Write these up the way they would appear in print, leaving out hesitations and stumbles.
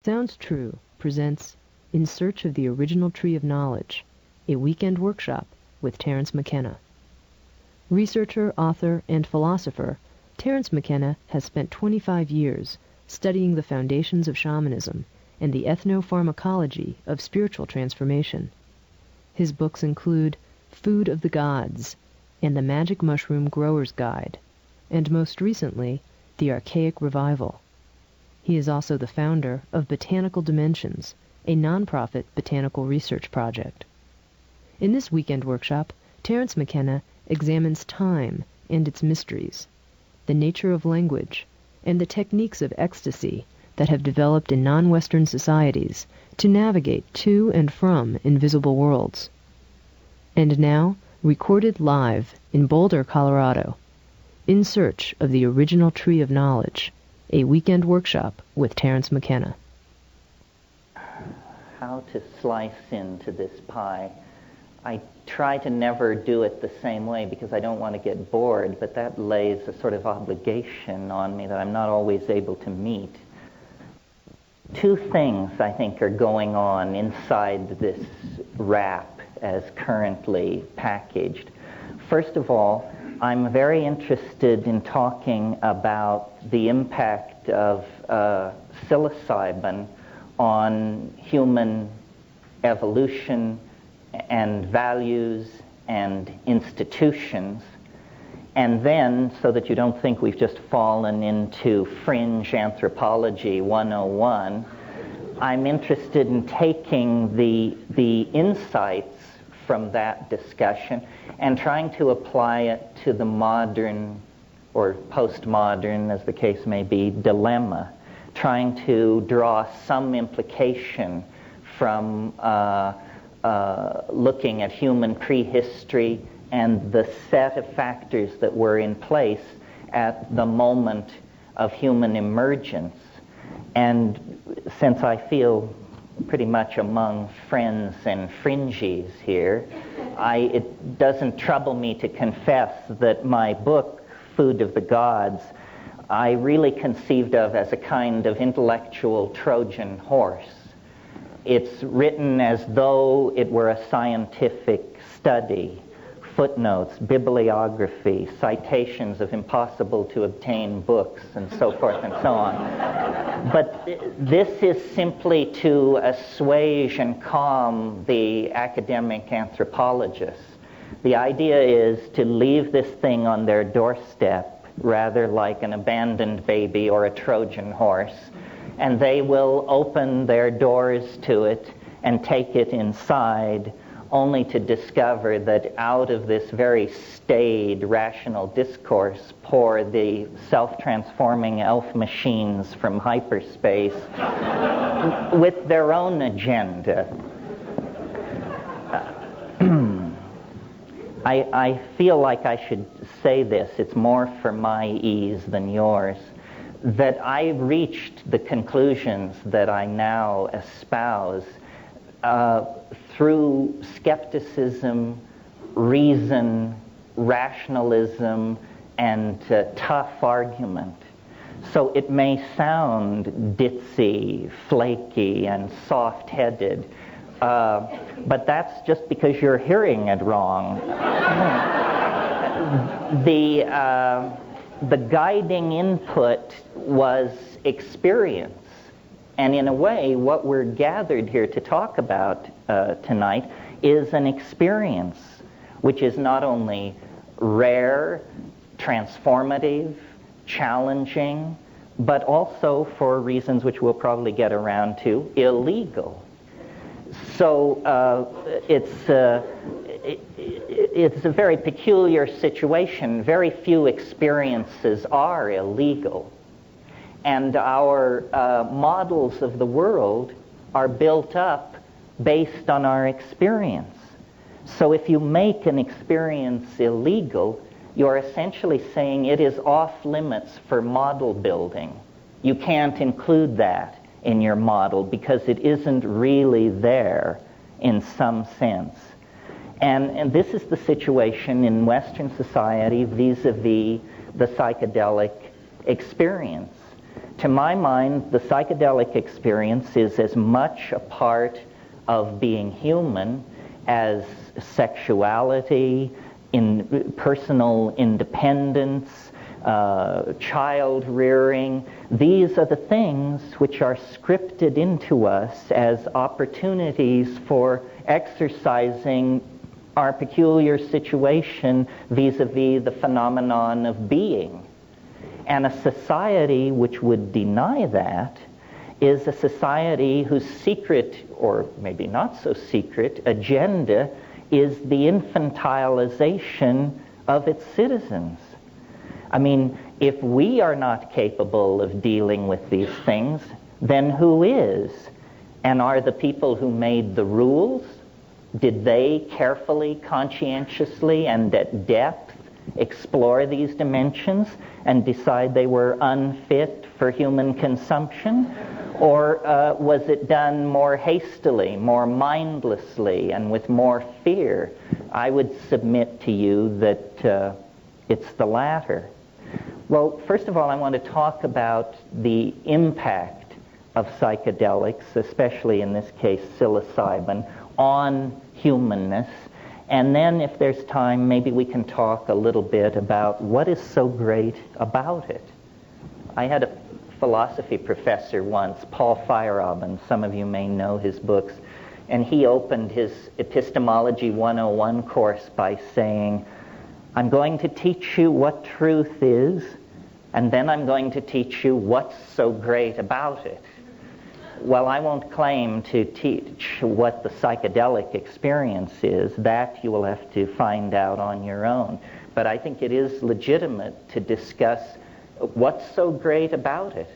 Sounds True presents In Search of the Original Tree of Knowledge, a weekend workshop with Terence McKenna. Researcher, author, and philosopher, Terence McKenna has spent 25 years studying the foundations of shamanism and the ethnopharmacology of spiritual transformation. His books include Food of the Gods and The Magic Mushroom Grower's Guide, and most recently, The Archaic Revival. He is also the founder of Botanical Dimensions, a nonprofit botanical research project. In this weekend workshop, Terence McKenna examines time and its mysteries, the nature of language, and the techniques of ecstasy that have developed in non-Western societies to navigate to and from invisible worlds. And now, recorded live in Boulder, Colorado, In Search of the Original Tree of Knowledge, a weekend workshop with Terence McKenna. How to slice into this pie. I try to never do it the same way because I don't want to get bored, but that lays a sort of obligation on me that I'm not always able to meet. Two things, I think, are going on inside this wrap as currently packaged. First of all, I'm very interested in talking about the impact of psilocybin on human evolution and values and institutions. And then, so that you don't think we've just fallen into fringe anthropology 101, I'm interested in taking the insights from that discussion and trying to apply it to the modern or postmodern, as the case may be, dilemma, trying to draw some implication from looking at human prehistory and the set of factors that were in place at the moment of human emergence. And since I feel pretty much among friends and fringies here, it doesn't trouble me to confess that my book, Food of the Gods, I really conceived of as a kind of intellectual Trojan horse. It's written as though it were a scientific study, footnotes, bibliography, citations of impossible to obtain books, and so forth and so on. But this is simply to assuage and calm the academic anthropologists. The idea is to leave this thing on their doorstep, rather like an abandoned baby or a Trojan horse, and they will open their doors to it and take it inside, only to discover that out of this very staid, rational discourse pour the self-transforming elf machines from hyperspace with their own agenda. I feel like I should say this, it's more for my ease than yours, that I reached the conclusions that I now espouse through skepticism, reason, rationalism, and tough argument. So it may sound ditzy, flaky, and soft-headed, but that's just because you're hearing it wrong. The guiding input was experience. And in a way, what we're gathered here to talk about tonight is an experience which is not only rare, transformative, challenging, but also, for reasons which we'll probably get around to, illegal. So it's a very peculiar situation. Very few experiences are illegal. And our models of the world are built up based on our experience. So if you make an experience illegal, you're essentially saying it is off limits for model building. You can't include that in your model because it isn't really there in some sense. And this is the situation in Western society vis-a-vis the psychedelic experience. to my mind, the psychedelic experience is as much a part of being human as sexuality, in personal independence, child rearing. These are the things which are scripted into us as opportunities for exercising our peculiar situation vis-a-vis the phenomenon of being. And a society which would deny that is a society whose secret, or maybe not so secret, agenda is the infantilization of its citizens. I mean, if we are not capable of dealing with these things, then who is? And are the people who made the rules, did they carefully, conscientiously, and at depth explore these dimensions and decide they were unfit for human consumption? Or was it done more hastily, more mindlessly, and with more fear? I would submit to you that it's the latter. Well, first of all, I want to talk about the impact of psychedelics, especially in this case psilocybin, on humanness. And then, if there's time, maybe we can talk a little bit about what is so great about it. I had a philosophy professor once, Paul Feyerabend. Some of you may know his books. And he opened his Epistemology 101 course by saying, I'm going to teach you what truth is, and then I'm going to teach you what's so great about it. Well, I won't claim to teach what the psychedelic experience is. That you will have to find out on your own. But I think it is legitimate to discuss what's so great about it.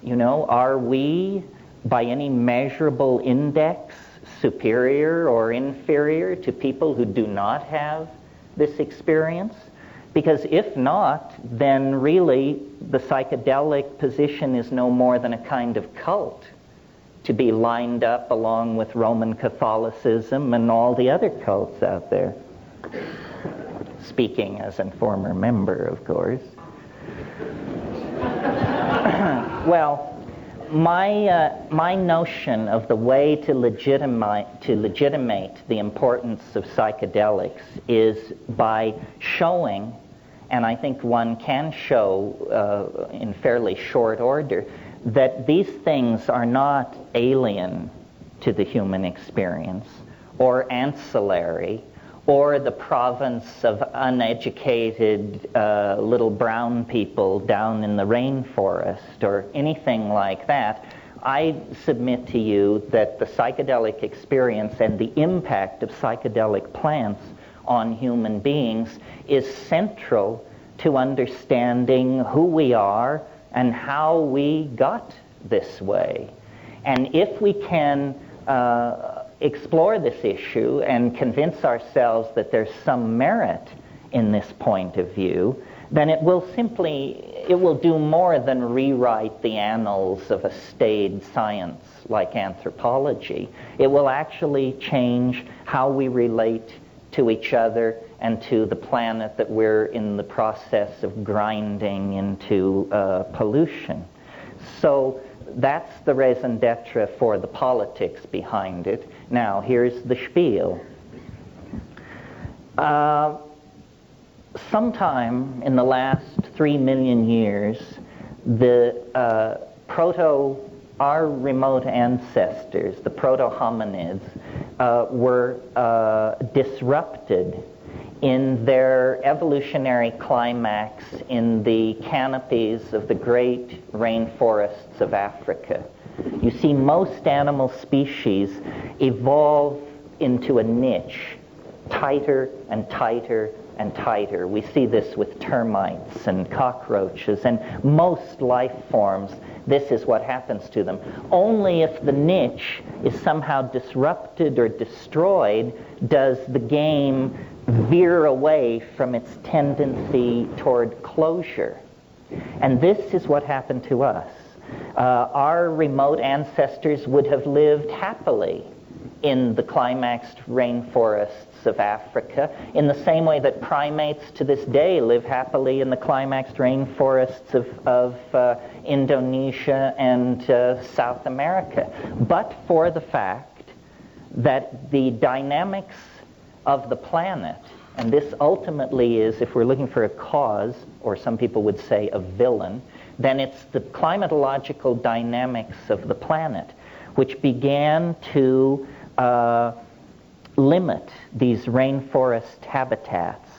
You know, are we, by any measurable index, superior or inferior to people who do not have this experience? Because if not, then really the psychedelic position is no more than a kind of cult to be lined up along with Roman Catholicism and all the other cults out there. Speaking as a former member, of course. Well, my notion of the way to legitimate the importance of psychedelics is by showing, and I think one can show in fairly short order, that these things are not alien to the human experience or ancillary or the province of uneducated little brown people down in the rainforest or anything like that. I submit to you that the psychedelic experience and the impact of psychedelic plants on human beings is central to understanding who we are and how we got this way. And if we can explore this issue and convince ourselves that there's some merit in this point of view, then it will do more than rewrite the annals of a staid science like anthropology. It will actually change how we relate to each other and to the planet that we're in the process of grinding into pollution. So that's the raison d'etre for the politics behind it. Now, here's the spiel. Sometime in the last 3 million years, our remote ancestors, the proto-hominids, were disrupted in their evolutionary climax in the canopies of the great rainforests of Africa. You see, most animal species evolve into a niche, tighter and tighter and tighter. We see this with termites and cockroaches and most life forms. This is what happens to them. Only if the niche is somehow disrupted or destroyed does the game veer away from its tendency toward closure. And this is what happened to us. Our remote ancestors would have lived happily in the climaxed rainforests of Africa, in the same way that primates to this day live happily in the climaxed rainforests of Indonesia and South America. But for the fact that the dynamics of the planet, and this ultimately is, if we're looking for a cause, or some people would say a villain, then it's the climatological dynamics of the planet which began to limit these rainforest habitats.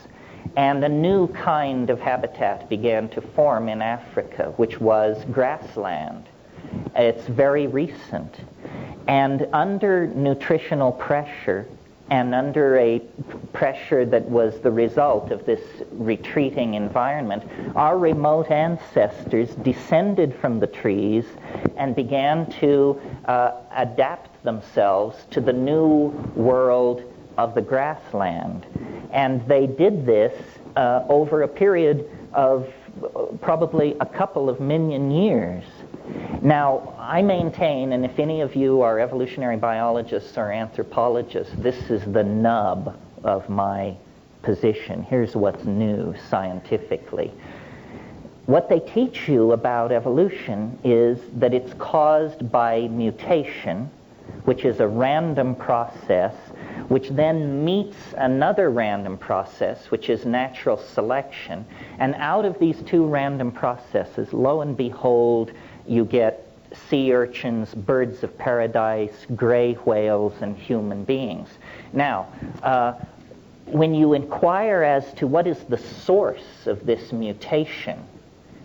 And a new kind of habitat began to form in Africa, which was grassland. It's very recent. And under nutritional pressure, and under a pressure that was the result of this retreating environment, our remote ancestors descended from the trees and began to adapt themselves to the new world of the grassland. And they did this over a period of probably a couple of million years. Now, I maintain, and if any of you are evolutionary biologists or anthropologists, this is the nub of my position. Here's what's new scientifically. What they teach you about evolution is that it's caused by mutation, which is a random process, which then meets another random process, which is natural selection. And out of these two random processes, lo and behold, you get sea urchins, birds of paradise, gray whales, and human beings. Now, when you inquire as to what is the source of this mutation,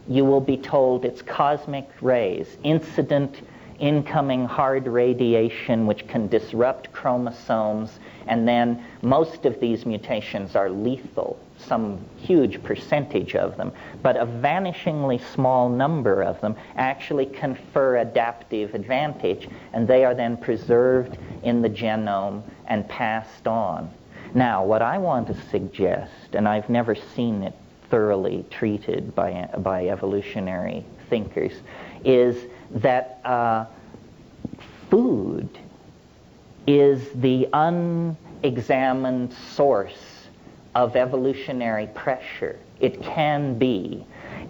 you will be told it's cosmic rays, incident incoming hard radiation which can disrupt chromosomes, and then most of these mutations are lethal, some huge percentage of them, but a vanishingly small number of them actually confer adaptive advantage, and they are then preserved in the genome and passed on. Now, what I want to suggest, and I've never seen it thoroughly treated by evolutionary thinkers, is that food is the unexamined source of evolutionary pressure. It can be.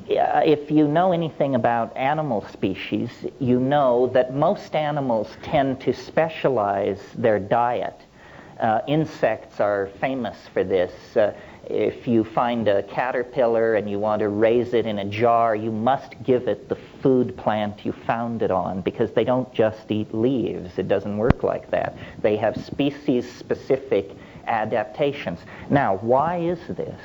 If you know anything about animal species, you know that most animals tend to specialize their diet. Insects are famous for this. If you find a caterpillar and you want to raise it in a jar, you must give it the food plant you found it on, because they don't just eat leaves. It doesn't work like that. They have species-specific adaptations. Now, why is this?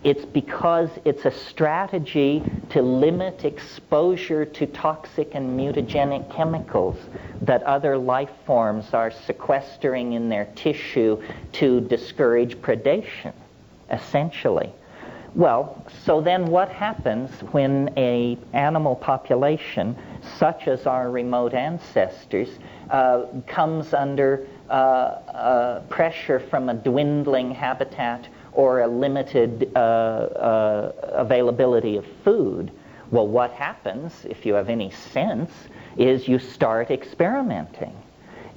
It's because it's a strategy to limit exposure to toxic and mutagenic chemicals that other life forms are sequestering in their tissue to discourage predation, essentially. Well, so then what happens when an animal population, such as our remote ancestors, comes under pressure from a dwindling habitat or a limited availability of food? Well, what happens, if you have any sense, is you start experimenting.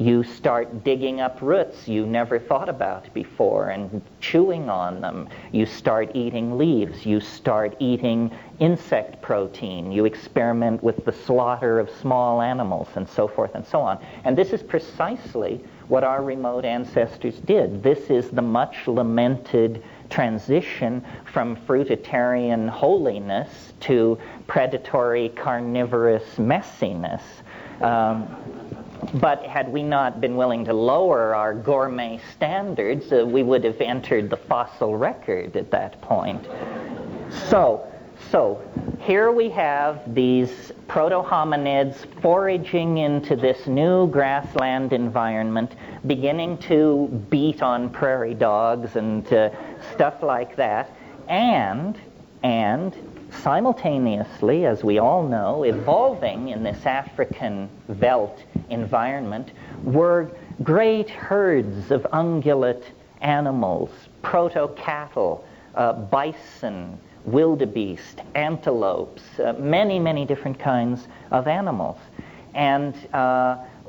You start digging up roots you never thought about before and chewing on them. You start eating leaves. You start eating insect protein. You experiment with the slaughter of small animals and so forth and so on. And this is precisely what our remote ancestors did. This is the much lamented transition from fruitarian holiness to predatory carnivorous messiness. But had we not been willing to lower our gourmet standards, we would have entered the fossil record at that point. So here we have these proto-hominids foraging into this new grassland environment, beginning to beat on prairie dogs and stuff like that, and simultaneously, as we all know, evolving in this African veldt environment were great herds of ungulate animals, proto-cattle, bison, wildebeest, antelopes, many, many different kinds of animals. And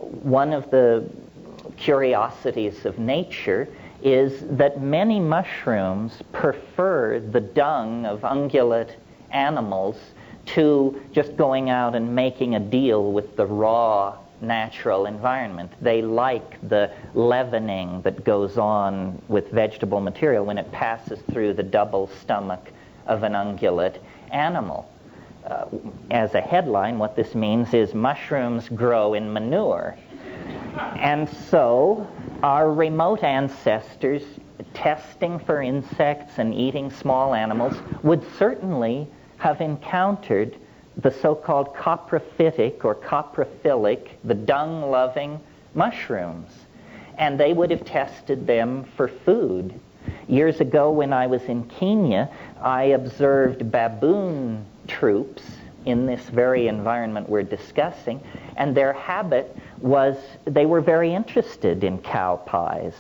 one of the curiosities of nature is that many mushrooms prefer the dung of ungulate animals to just going out and making a deal with the raw natural environment. They like the leavening that goes on with vegetable material when it passes through the double stomach of an ungulate animal. As a headline, what this means is mushrooms grow in manure. And so our remote ancestors, testing for insects and eating small animals, would certainly have encountered the so-called coprophytic or coprophilic, the dung-loving mushrooms. And they would have tested them for food. Years ago when I was in Kenya, I observed baboon troops in this very environment we're discussing, and their habit was they were very interested in cow pies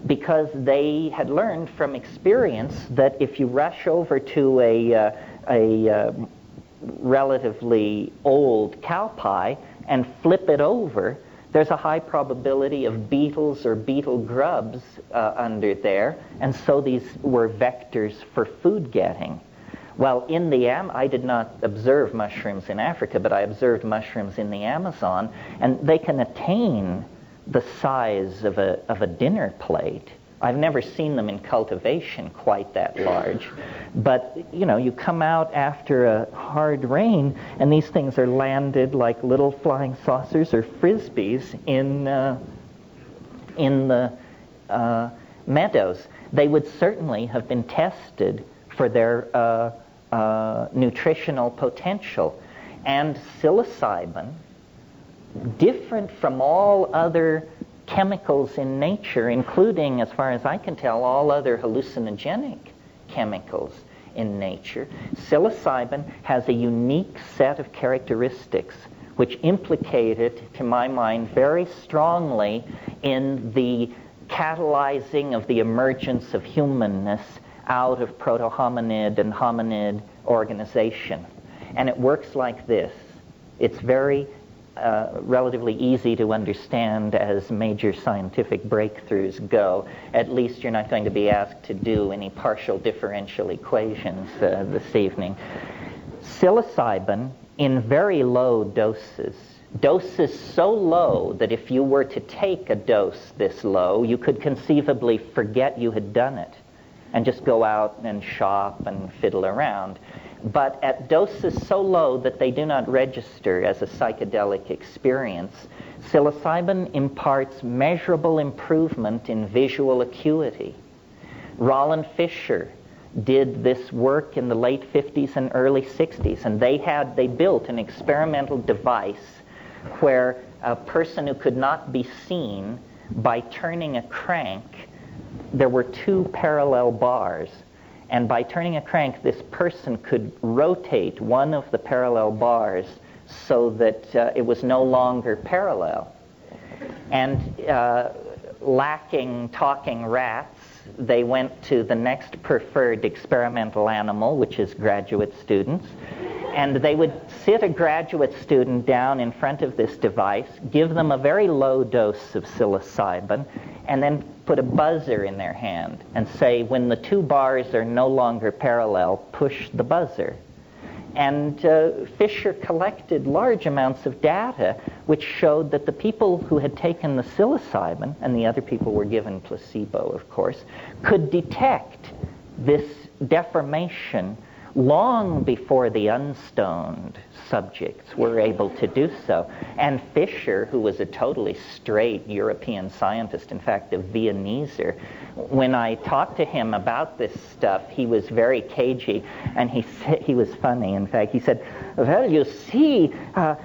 because they had learned from experience that if you rush over to a relatively old cow pie and flip it over, there's a high probability of beetles or beetle grubs under there, and so these were vectors for food getting. Well, I did not observe mushrooms in Africa, but I observed mushrooms in the Amazon, and they can attain the size of a dinner plate. I've never seen them in cultivation quite that large. But, you come out after a hard rain, and these things are landed like little flying saucers or frisbees in the meadows. They would certainly have been tested for their nutritional potential. And psilocybin, different from all other chemicals in nature, including, as far as I can tell, all other hallucinogenic chemicals in nature, psilocybin has a unique set of characteristics which implicate it, to my mind, very strongly in the catalyzing of the emergence of humanness out of proto-hominid and hominid organization. And it works like this. It's very relatively easy to understand as major scientific breakthroughs go. At least you're not going to be asked to do any partial differential equations this evening. Psilocybin in very low doses so low that if you were to take a dose this low, you could conceivably forget you had done it and just go out and shop and fiddle around. But at doses so low that they do not register as a psychedelic experience, psilocybin imparts measurable improvement in visual acuity. Roland Fisher did this work in the late 50s and early 60s, and they built an experimental device where a person who could not be seen, by turning a crank, there were two parallel bars, and by turning a crank, this person could rotate one of the parallel bars so that it was no longer parallel. And lacking talking rats, they went to the next preferred experimental animal, which is graduate students, and they would sit a graduate student down in front of this device, give them a very low dose of psilocybin, and then put a buzzer in their hand and say, when the two bars are no longer parallel, push the buzzer. And Fisher collected large amounts of data which showed that the people who had taken the psilocybin, and the other people were given placebo, of course, could detect this deformation long before the unstoned subjects were able to do so. And Fisher, who was a totally straight European scientist, in fact a Viennese, when I talked to him about this stuff, he was very cagey, and he was funny. In fact, he said, well, you see,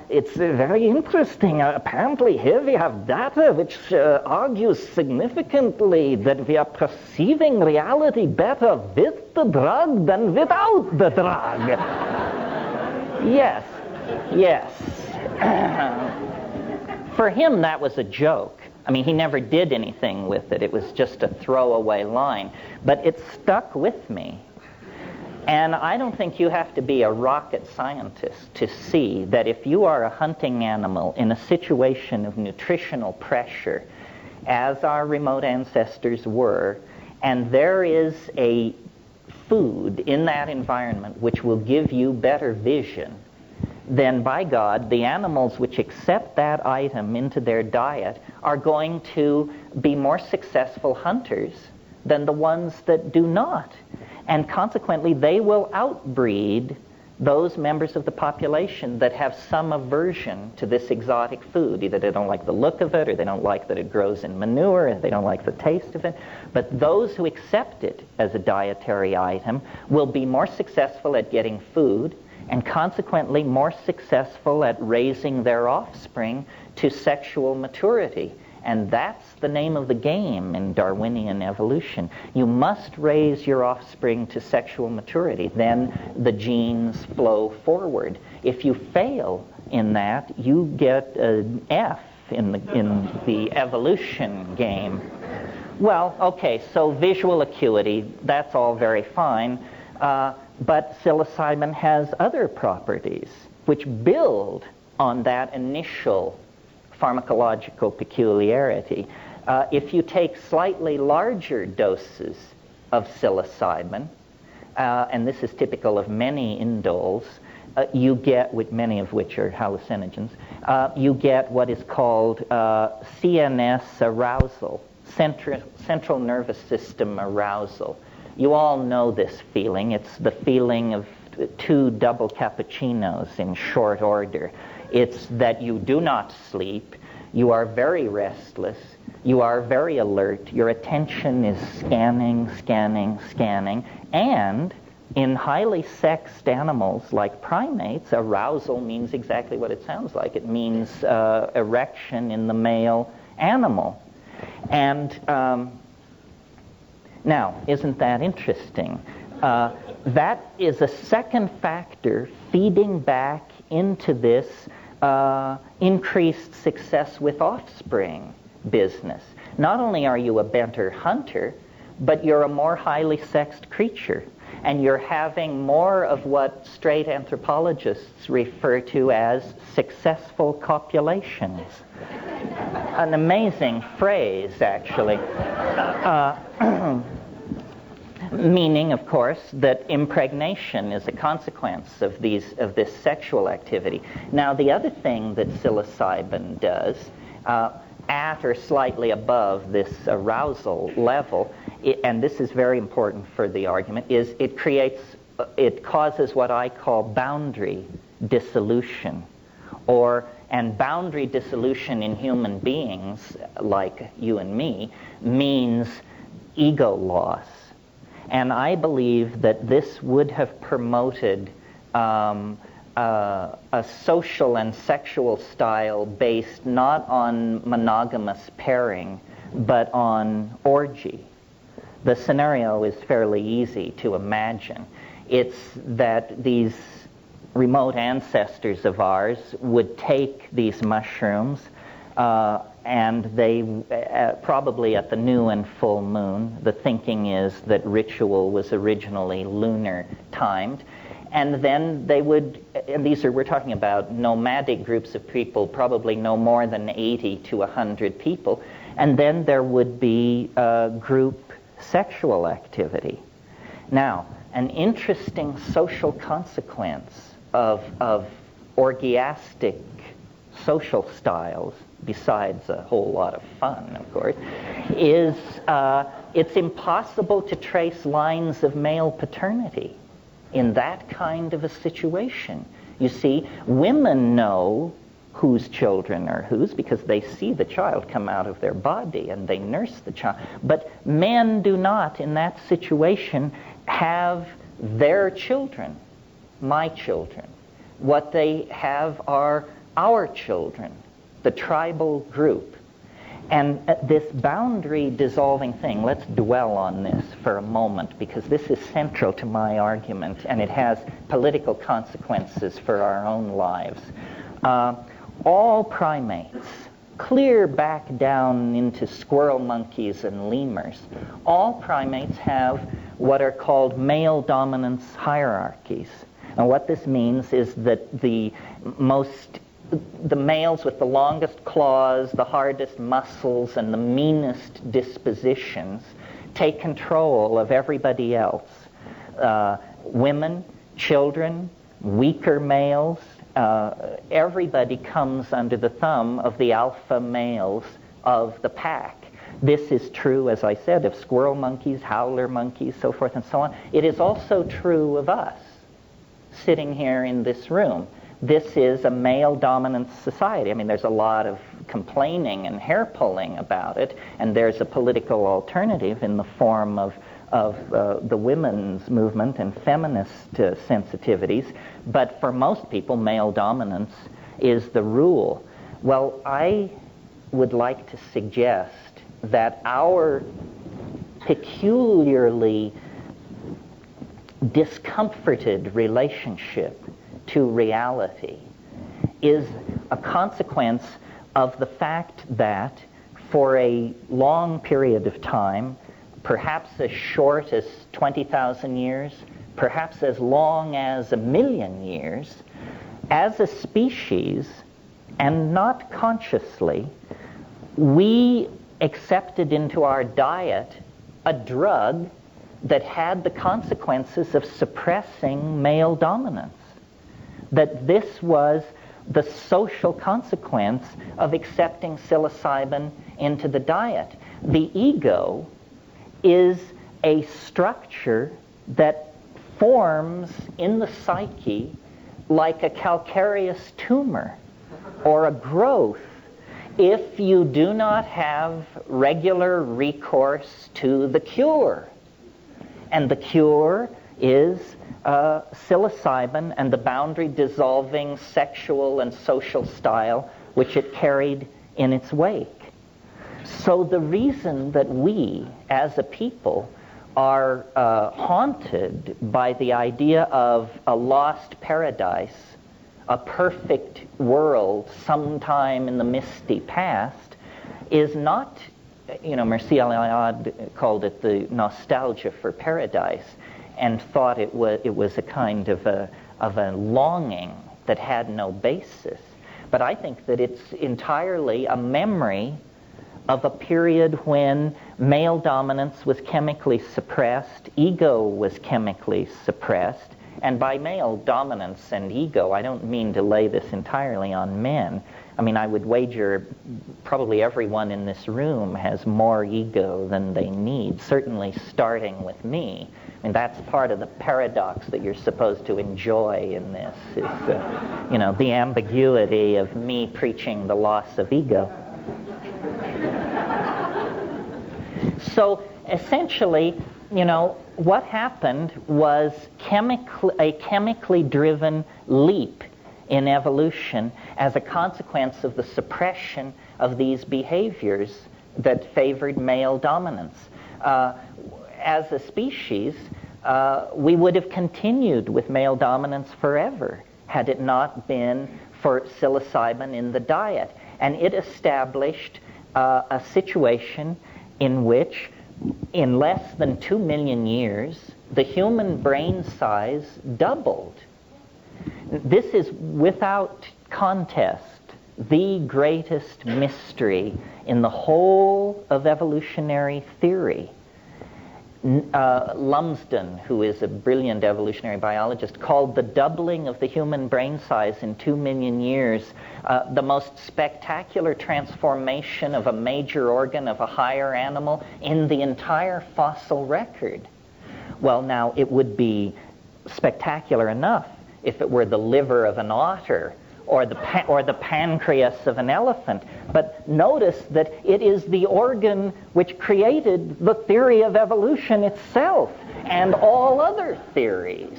it's very interesting. Apparently here we have data which argues significantly that we are perceiving reality better with the drug than without the drug. Yes. For him, that was a joke. I mean, he never did anything with it. It was just a throwaway line. But it stuck with me. And I don't think you have to be a rocket scientist to see that if you are a hunting animal in a situation of nutritional pressure, as our remote ancestors were, and there is a food in that environment which will give you better vision, then by God, the animals which accept that item into their diet are going to be more successful hunters than the ones that do not. And consequently, they will outbreed those members of the population that have some aversion to this exotic food. Either they don't like the look of it, or they don't like that it grows in manure, or they don't like the taste of it. But those who accept it as a dietary item will be more successful at getting food, and consequently more successful at raising their offspring to sexual maturity. And that's the name of the game in Darwinian evolution. You must raise your offspring to sexual maturity. Then the genes flow forward. If you fail in that, you get an F in the evolution game. Well, okay, so visual acuity, that's all very fine. But psilocybin has other properties which build on that initial pharmacological peculiarity. If you take slightly larger doses of psilocybin, and this is typical of many indoles, you get, with many of which are hallucinogens, you get what is called CNS arousal, central nervous system arousal. You all know this feeling. It's the feeling of 2 double cappuccinos in short order. It's that you do not sleep, you are very restless, you are very alert, your attention is scanning, and in highly sexed animals like primates, arousal means exactly what it sounds like. It means erection in the male animal. And now, isn't that interesting? That is a second factor feeding back into this increased success with offspring business. Not only are you a better hunter, but you're a more highly sexed creature. And you're having more of what straight anthropologists refer to as successful copulations. An amazing phrase, actually. Meaning, of course, that impregnation is a consequence of this sexual activity. Now, the other thing that psilocybin does, at or slightly above this arousal level, and this is very important for the argument, is it causes what I call boundary dissolution, and boundary dissolution in human beings, like you and me, means ego loss. And I believe that this would have promoted a social and sexual style based not on monogamous pairing, but on orgy. The scenario is fairly easy to imagine. It's that these remote ancestors of ours would take these mushrooms, and they, probably at the new and full moon, the thinking is that ritual was originally lunar timed, and then they would, and we're talking about nomadic groups of people, probably no more than 80 to 100 people, and then there would be group sexual activity. Now, an interesting social consequence of orgiastic social styles, besides a whole lot of fun, of course, is it's impossible to trace lines of male paternity in that kind of a situation. You see, women know whose children are whose because they see the child come out of their body and they nurse the child. But men do not, in that situation, have their children, my children. What they have are our children, the tribal group. And this boundary dissolving thing, let's dwell on this for a moment, because this is central to my argument, and it has political consequences for our own lives. All primates, clear back down into squirrel monkeys and lemurs, all primates have what are called male dominance hierarchies. And what this means is that the most the males with the longest claws, the hardest muscles, and the meanest dispositions take control of everybody else. Women, children, weaker males, everybody comes under the thumb of the alpha males of the pack. This is true, as I said, of squirrel monkeys, howler monkeys, so forth and so on. It is also true of us, sitting here in this room. This is a male-dominant society. I mean, there's a lot of complaining and hair-pulling about it, and there's a political alternative in the form of the women's movement and feminist sensitivities. But for most people, male dominance is the rule. Well, I would like to suggest that our peculiarly discomforted relationship to reality is a consequence of the fact that for a long period of time, perhaps as short as 20,000 years, perhaps as long as 1,000,000 years, as a species, and not consciously, we accepted into our diet a drug that had the consequences of suppressing male dominance. That this was the social consequence of accepting psilocybin into the diet. The ego is a structure that forms in the psyche like a calcareous tumor or a growth if you do not have regular recourse to the cure. And the cure is psilocybin and the boundary-dissolving sexual and social style which it carried in its wake. So the reason that we, as a people, are haunted by the idea of a lost paradise, a perfect world sometime in the misty past, is not, Mircea Eliade called it the nostalgia for paradise, and thought it was a kind of a longing that had no basis. But I think that it's entirely a memory of a period when male dominance was chemically suppressed, ego was chemically suppressed, and by male dominance and ego, I don't mean to lay this entirely on men. I mean, I would wager probably everyone in this room has more ego than they need, certainly starting with me. I mean, that's part of the paradox that you're supposed to enjoy in this, is, the ambiguity of me preaching the loss of ego. So, essentially, what happened was a chemically driven leap in evolution as a consequence of the suppression of these behaviors that favored male dominance. As a species, we would have continued with male dominance forever had it not been for psilocybin in the diet. And it established a situation in which, in less than 2 million years, the human brain size doubled. This is, without contest, the greatest mystery in the whole of evolutionary theory. Lumsden, who is a brilliant evolutionary biologist, called the doubling of the human brain size in 2 million years the most spectacular transformation of a major organ of a higher animal in the entire fossil record. Well, now, it would be spectacular enough if it were the liver of an otter or the pancreas of an elephant. But notice that it is the organ which created the theory of evolution itself and all other theories.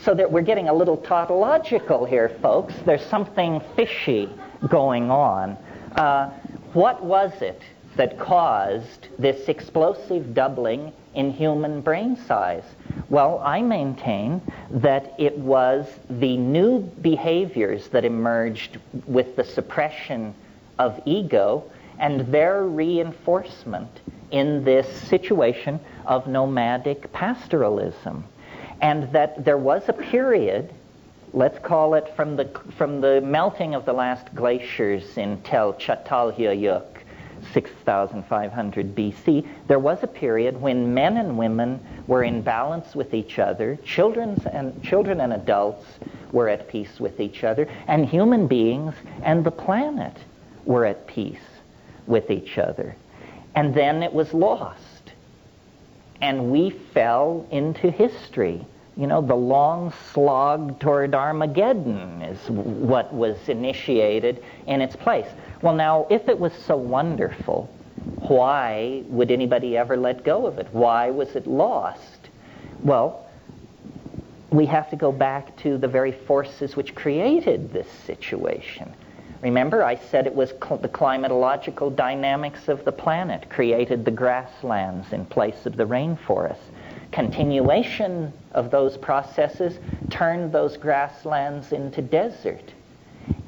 So that we're getting a little tautological here, folks. There's something fishy going on. What was it that caused this explosive doubling in human brain size? Well, I maintain that it was the new behaviors that emerged with the suppression of ego and their reinforcement in this situation of nomadic pastoralism. And that there was a period let's call it from the melting of the last glaciers in Çatalhöyük, 6,500 BC, there was a period when men and women were in balance with each other, children and adults were at peace with each other, and human beings and the planet were at peace with each other. And then it was lost, and we fell into history. You know, the long slog toward Armageddon is what was initiated in its place. Well, now, if it was so wonderful, why would anybody ever let go of it? Why was it lost? Well, we have to go back to the very forces which created this situation. Remember, I said it was the climatological dynamics of the planet created the grasslands in place of the rainforests. Continuation of those processes turned those grasslands into desert.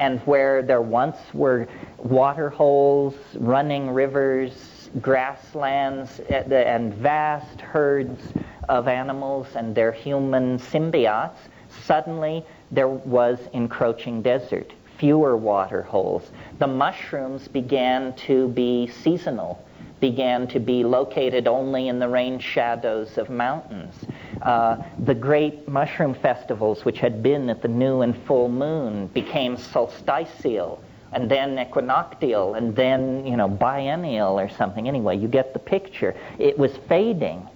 And where there once were water holes, running rivers, grasslands, and vast herds of animals and their human symbiotes, suddenly there was encroaching desert, fewer water holes. The mushrooms began to be seasonal, began to be located only in the rain shadows of mountains. The great mushroom festivals, which had been at the new and full moon, became solstitial, and then equinoctial, and then, biennial or something. Anyway, you get the picture. It was fading.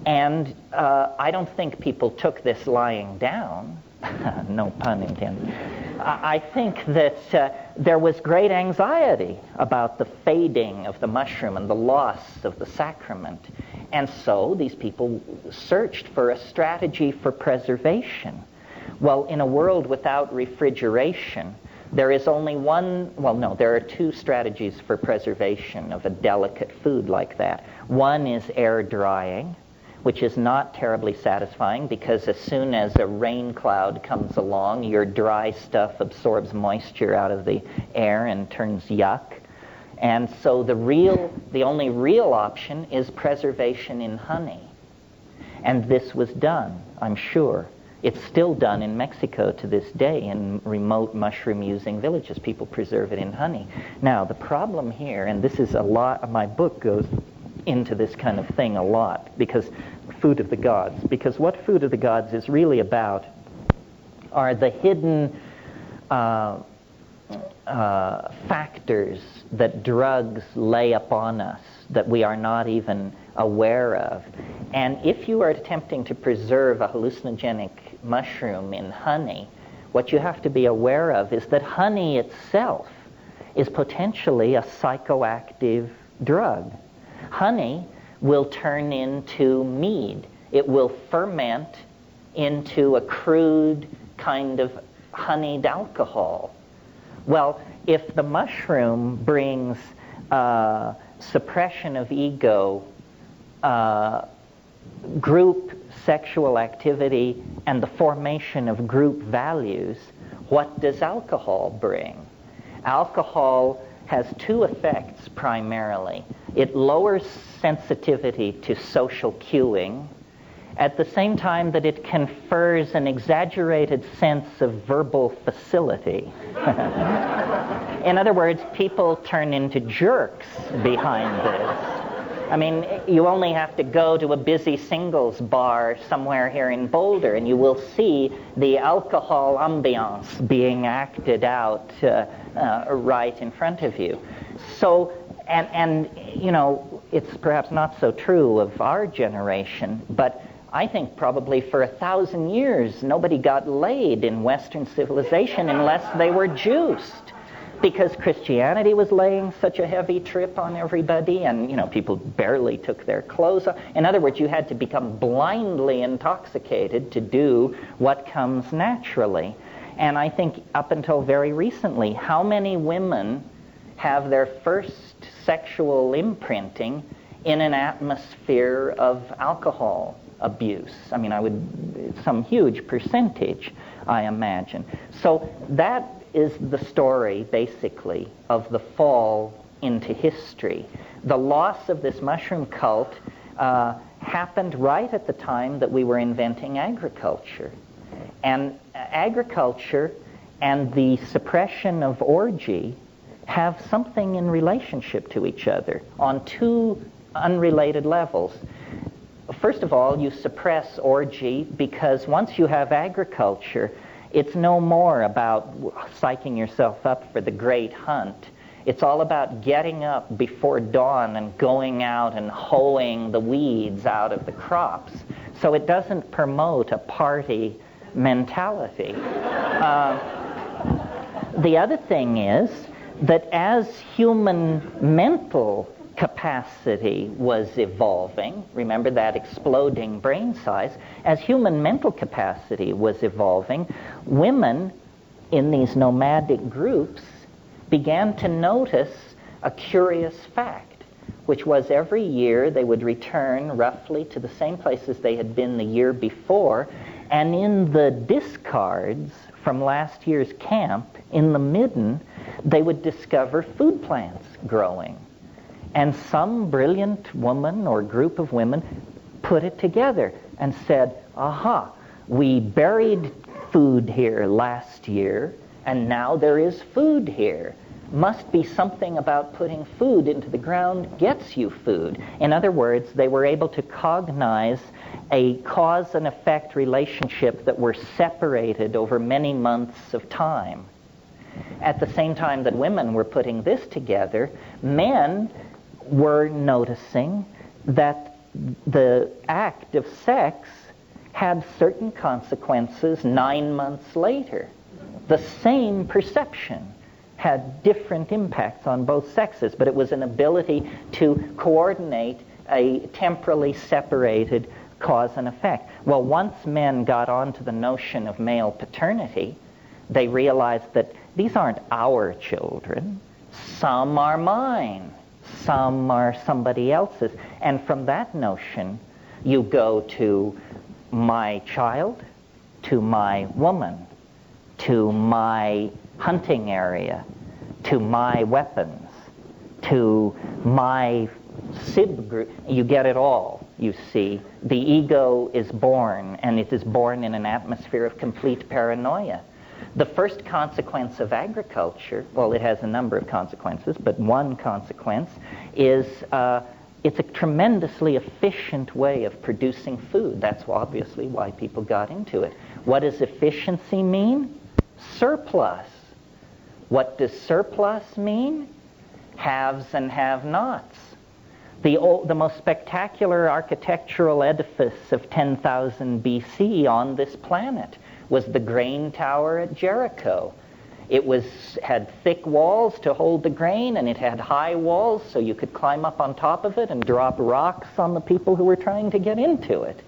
And I don't think people took this lying down. No pun intended. I think that there was great anxiety about the fading of the mushroom and the loss of the sacrament. And so these people searched for a strategy for preservation. Well, in a world without refrigeration, there is only there are two strategies for preservation of a delicate food like that. One is air drying, which is not terribly satisfying because as soon as a rain cloud comes along, your dry stuff absorbs moisture out of the air and turns yuck. And so the only real option is preservation in honey. And this was done, I'm sure. It's still done in Mexico to this day in remote mushroom-using villages. People preserve it in honey. Now, the problem here, and this is a lot, my book goes into this kind of thing a lot, because Food of the Gods. Because what Food of the Gods is really about are the hidden factors that drugs lay upon us that we are not even aware of. And if you are attempting to preserve a hallucinogenic mushroom in honey, what you have to be aware of is that honey itself is potentially a psychoactive drug. Honey will turn into mead. It will ferment into a crude kind of honeyed alcohol. Well, if the mushroom brings suppression of ego, group sexual activity, and the formation of group values, what does alcohol bring? Alcohol has two effects primarily. It lowers sensitivity to social cueing at the same time that it confers an exaggerated sense of verbal facility. In other words, people turn into jerks behind this. I mean, you only have to go to a busy singles bar somewhere here in Boulder and you will see the alcohol ambiance being acted out right in front of you. So, and it's perhaps not so true of our generation, but I think probably for 1,000 years nobody got laid in Western civilization unless they were juiced, because Christianity was laying such a heavy trip on everybody, and people barely took their clothes off. In other words, you had to become blindly intoxicated to do what comes naturally. And I think up until very recently, how many women have their first sexual imprinting in an atmosphere of alcohol abuse? I mean, some huge percentage, I imagine. So that is the story, basically, of the fall into history. The loss of this mushroom cult happened right at the time that we were inventing agriculture. And agriculture and the suppression of orgy have something in relationship to each other on two unrelated levels. First of all, you suppress orgy because once you have agriculture, it's no more about psyching yourself up for the great hunt. It's all about getting up before dawn and going out and hoeing the weeds out of the crops. So it doesn't promote a party mentality. The other thing is that as human mental capacity was evolving, remember that exploding brain size, as human mental capacity was evolving, women in these nomadic groups began to notice a curious fact, which was every year they would return roughly to the same places they had been the year before, and in the discards from last year's camp, in the midden, they would discover food plants growing. And some brilliant woman or group of women put it together and said, aha, we buried food here last year, and now there is food here. Must be something about putting food into the ground gets you food. In other words, they were able to cognize a cause and effect relationship that were separated over many months of time. At the same time that women were putting this together, men were noticing that the act of sex had certain consequences 9 months later. The same perception had different impacts on both sexes, but it was an ability to coordinate a temporally separated cause and effect. Well, once men got onto the notion of male paternity, they realized that these aren't our children. Some are mine. Some are somebody else's. And from that notion, you go to my child, to my woman, to my hunting area, to my weapons, to my SIB group. You get it all, you see. The ego is born, and it is born in an atmosphere of complete paranoia. The first consequence of agriculture, well, it has a number of consequences, but one consequence is it's a tremendously efficient way of producing food. That's obviously why people got into it. What does efficiency mean? Surplus. What does surplus mean? Haves and have-nots. The most spectacular architectural edifice of 10,000 BC on this planet was the grain tower at Jericho. It had thick walls to hold the grain, and it had high walls so you could climb up on top of it and drop rocks on the people who were trying to get into it.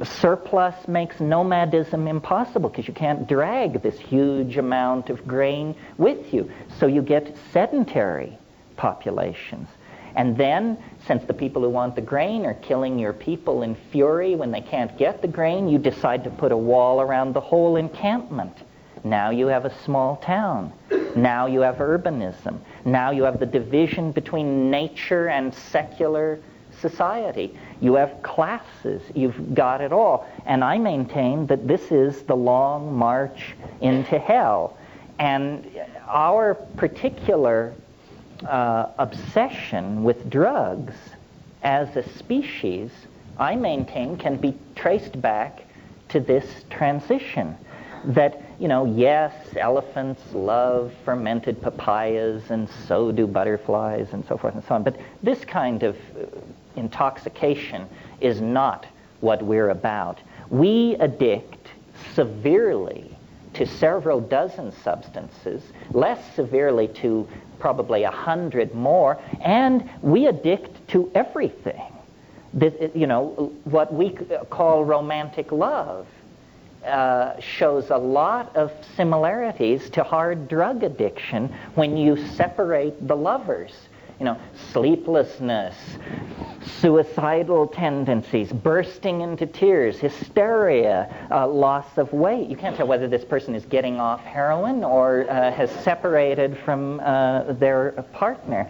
Surplus makes nomadism impossible because you can't drag this huge amount of grain with you. So you get sedentary populations. And then, since the people who want the grain are killing your people in fury when they can't get the grain, you decide to put a wall around the whole encampment. Now you have a small town. Now you have urbanism. Now you have the division between nature and secular society. You have classes. You've got it all. And I maintain that this is the long march into hell. And our particular obsession with drugs as a species, I maintain, can be traced back to this transition. That, yes, elephants love fermented papayas, and so do butterflies, and so forth and so on. But this kind of intoxication is not what we're about. We addict severely to several dozen substances, less severely to probably 100 more, and we addict to everything. What we call romantic love shows a lot of similarities to hard drug addiction when you separate the lovers. Sleeplessness, suicidal tendencies, bursting into tears, hysteria, loss of weight. You can't tell whether this person is getting off heroin or has separated from their partner.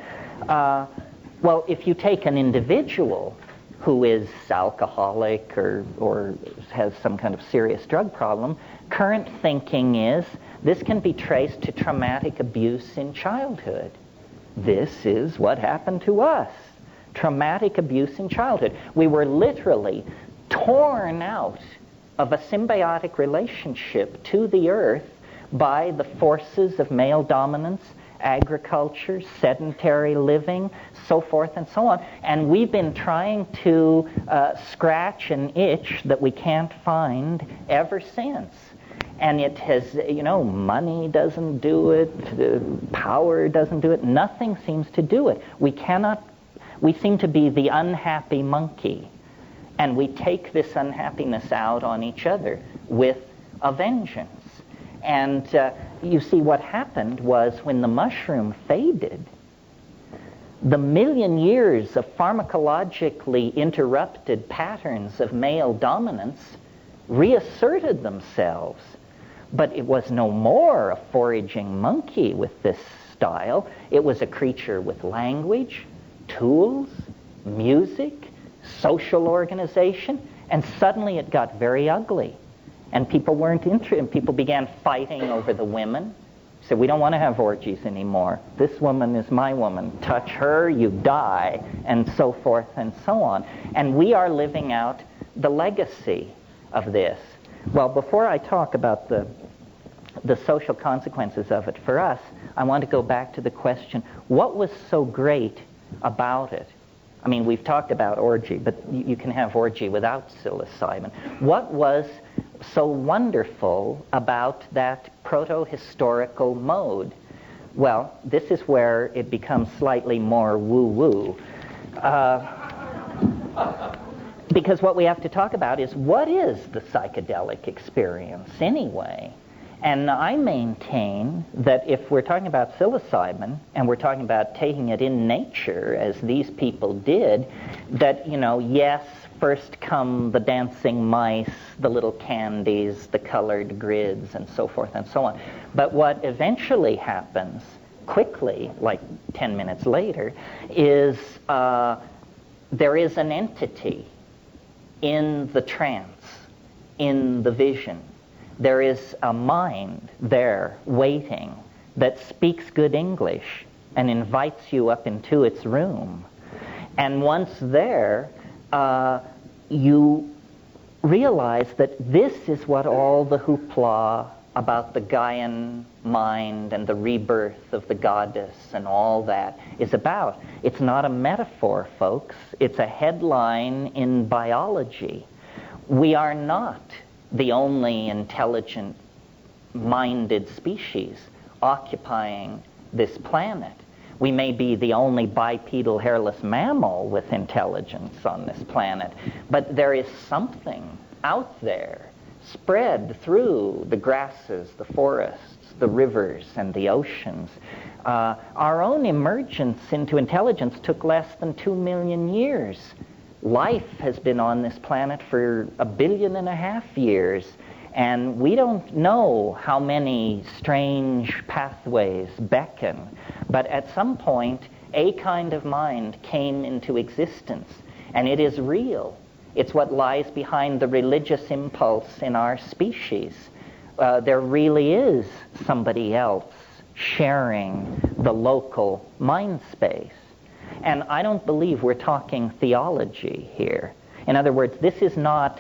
Well, if you take an individual who is alcoholic or has some kind of serious drug problem, current thinking is this can be traced to traumatic abuse in childhood. This is what happened to us. Traumatic abuse in childhood. We were literally torn out of a symbiotic relationship to the earth by the forces of male dominance, agriculture, sedentary living, so forth and so on. And we've been trying to scratch an itch that we can't find ever since. And it has, money doesn't do it, power doesn't do it, nothing seems to do it. We seem to be the unhappy monkey. And we take this unhappiness out on each other with a vengeance. And you see, what happened was when the mushroom faded, the million years of pharmacologically interrupted patterns of male dominance reasserted themselves. But it was no more a foraging monkey with this style. It was a creature with language, tools, music, social organization, and suddenly it got very ugly. And people weren't interested, and people began fighting over the women. Said, we don't want to have orgies anymore. This woman is my woman. Touch her, you die, and so forth and so on. And we are living out the legacy of this. Well, before I talk about the social consequences of it for us, I want to go back to the question, what was so great about it? I mean, we've talked about orgy, but you can have orgy without psilocybin. What was so wonderful about that proto-historical mode? Well, this is where it becomes slightly more woo-woo. Because what we have to talk about is, what is the psychedelic experience anyway? And I maintain that if we're talking about psilocybin, and we're talking about taking it in nature, as these people did, that, yes, first come the dancing mice, the little candies, the colored grids, and so forth and so on. But what eventually happens, quickly, like 10 minutes later, is there is an entity in the trance, in the vision. There is a mind there waiting that speaks good English and invites you up into its room. And once there, you realize that this is what all the hoopla about the Gaian mind and the rebirth of the goddess and all that is about. It's not a metaphor, folks. It's a headline in biology. We are not the only intelligent, minded species occupying this planet. We may be the only bipedal hairless mammal with intelligence on this planet, but there is something out there spread through the grasses, the forests, the rivers, and the oceans. Our own emergence into intelligence took less than 2 million years. Life has been on this planet for 1.5 billion years, and we don't know how many strange pathways beckon, but at some point, a kind of mind came into existence, and it is real. It's what lies behind the religious impulse in our species. There really is somebody else sharing the local mind space. And I don't believe we're talking theology here. In other words, this is not,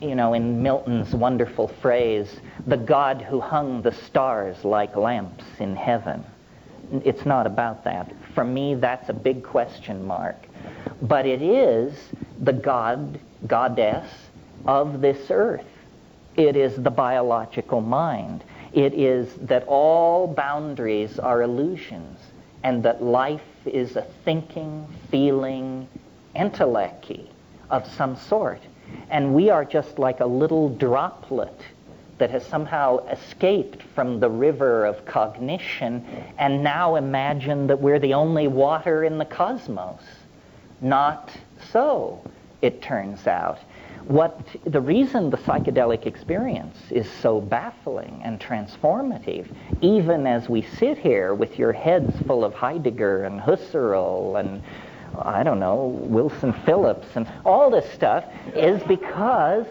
in Milton's wonderful phrase, the God who hung the stars like lamps in heaven. It's not about that. For me, that's a big question mark. But it is the God, goddess of this earth. It is the biological mind. It is that all boundaries are illusions, and that life is a thinking, feeling entelechi of some sort. And we are just like a little droplet that has somehow escaped from the river of cognition and now imagine that we're the only water in the cosmos. Not so, it turns out. The reason the psychedelic experience is so baffling and transformative, even as we sit here with your heads full of Heidegger and Husserl and I don't know, Wilson Phillips and all this stuff, is because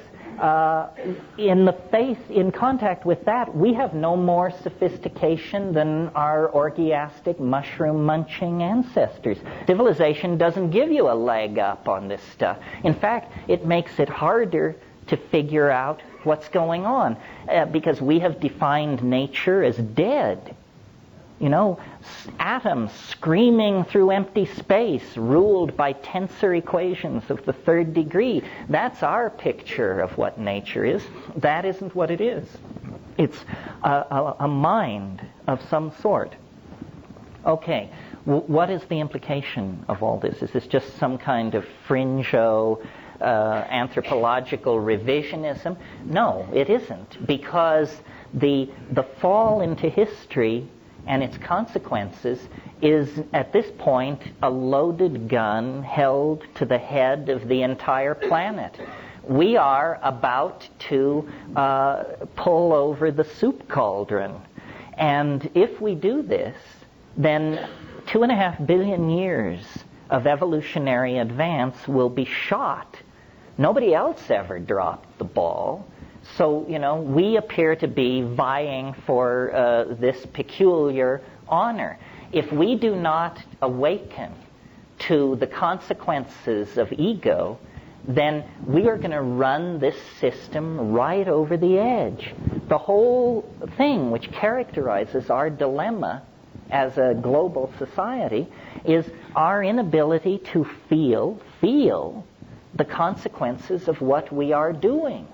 in contact with that, we have no more sophistication than our orgiastic, mushroom-munching ancestors. Civilization doesn't give you a leg up on this stuff. In fact, it makes it harder to figure out what's going on, because we have defined nature as dead. You know, atoms screaming through empty space, ruled by tensor equations of the third degree. That's our picture of what nature is. That isn't what it is. It's a mind of some sort. Okay, what is the implication of all this? Is this just some kind of fringo anthropological revisionism? No, it isn't, because the fall into history and its consequences is, at this point, a loaded gun held to the head of the entire planet. We are about to pull over the soup cauldron. And if we do this, then 2.5 billion years of evolutionary advance will be shot. Nobody else ever dropped the ball. So, you know, we appear to be vying for this peculiar honor. If we do not awaken to the consequences of ego, then we are going to run this system right over the edge. The whole thing which characterizes our dilemma as a global society is our inability to feel the consequences of what we are doing.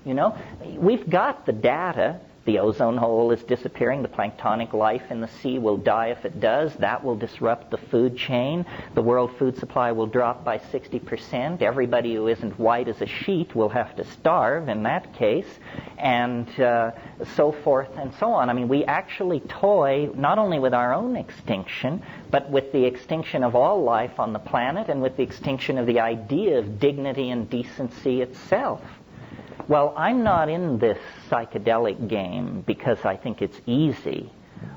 You know, we've got the data. The ozone hole is disappearing. The planktonic life in the sea will die if it does. That will disrupt the food chain. The world food supply will drop by 60%. Everybody who isn't white as a sheet will have to starve in that case, and so forth and so on. I mean, we actually toy not only with our own extinction, but with the extinction of all life on the planet and with the extinction of the idea of dignity and decency itself. Well, I'm not in this psychedelic game because I think it's easy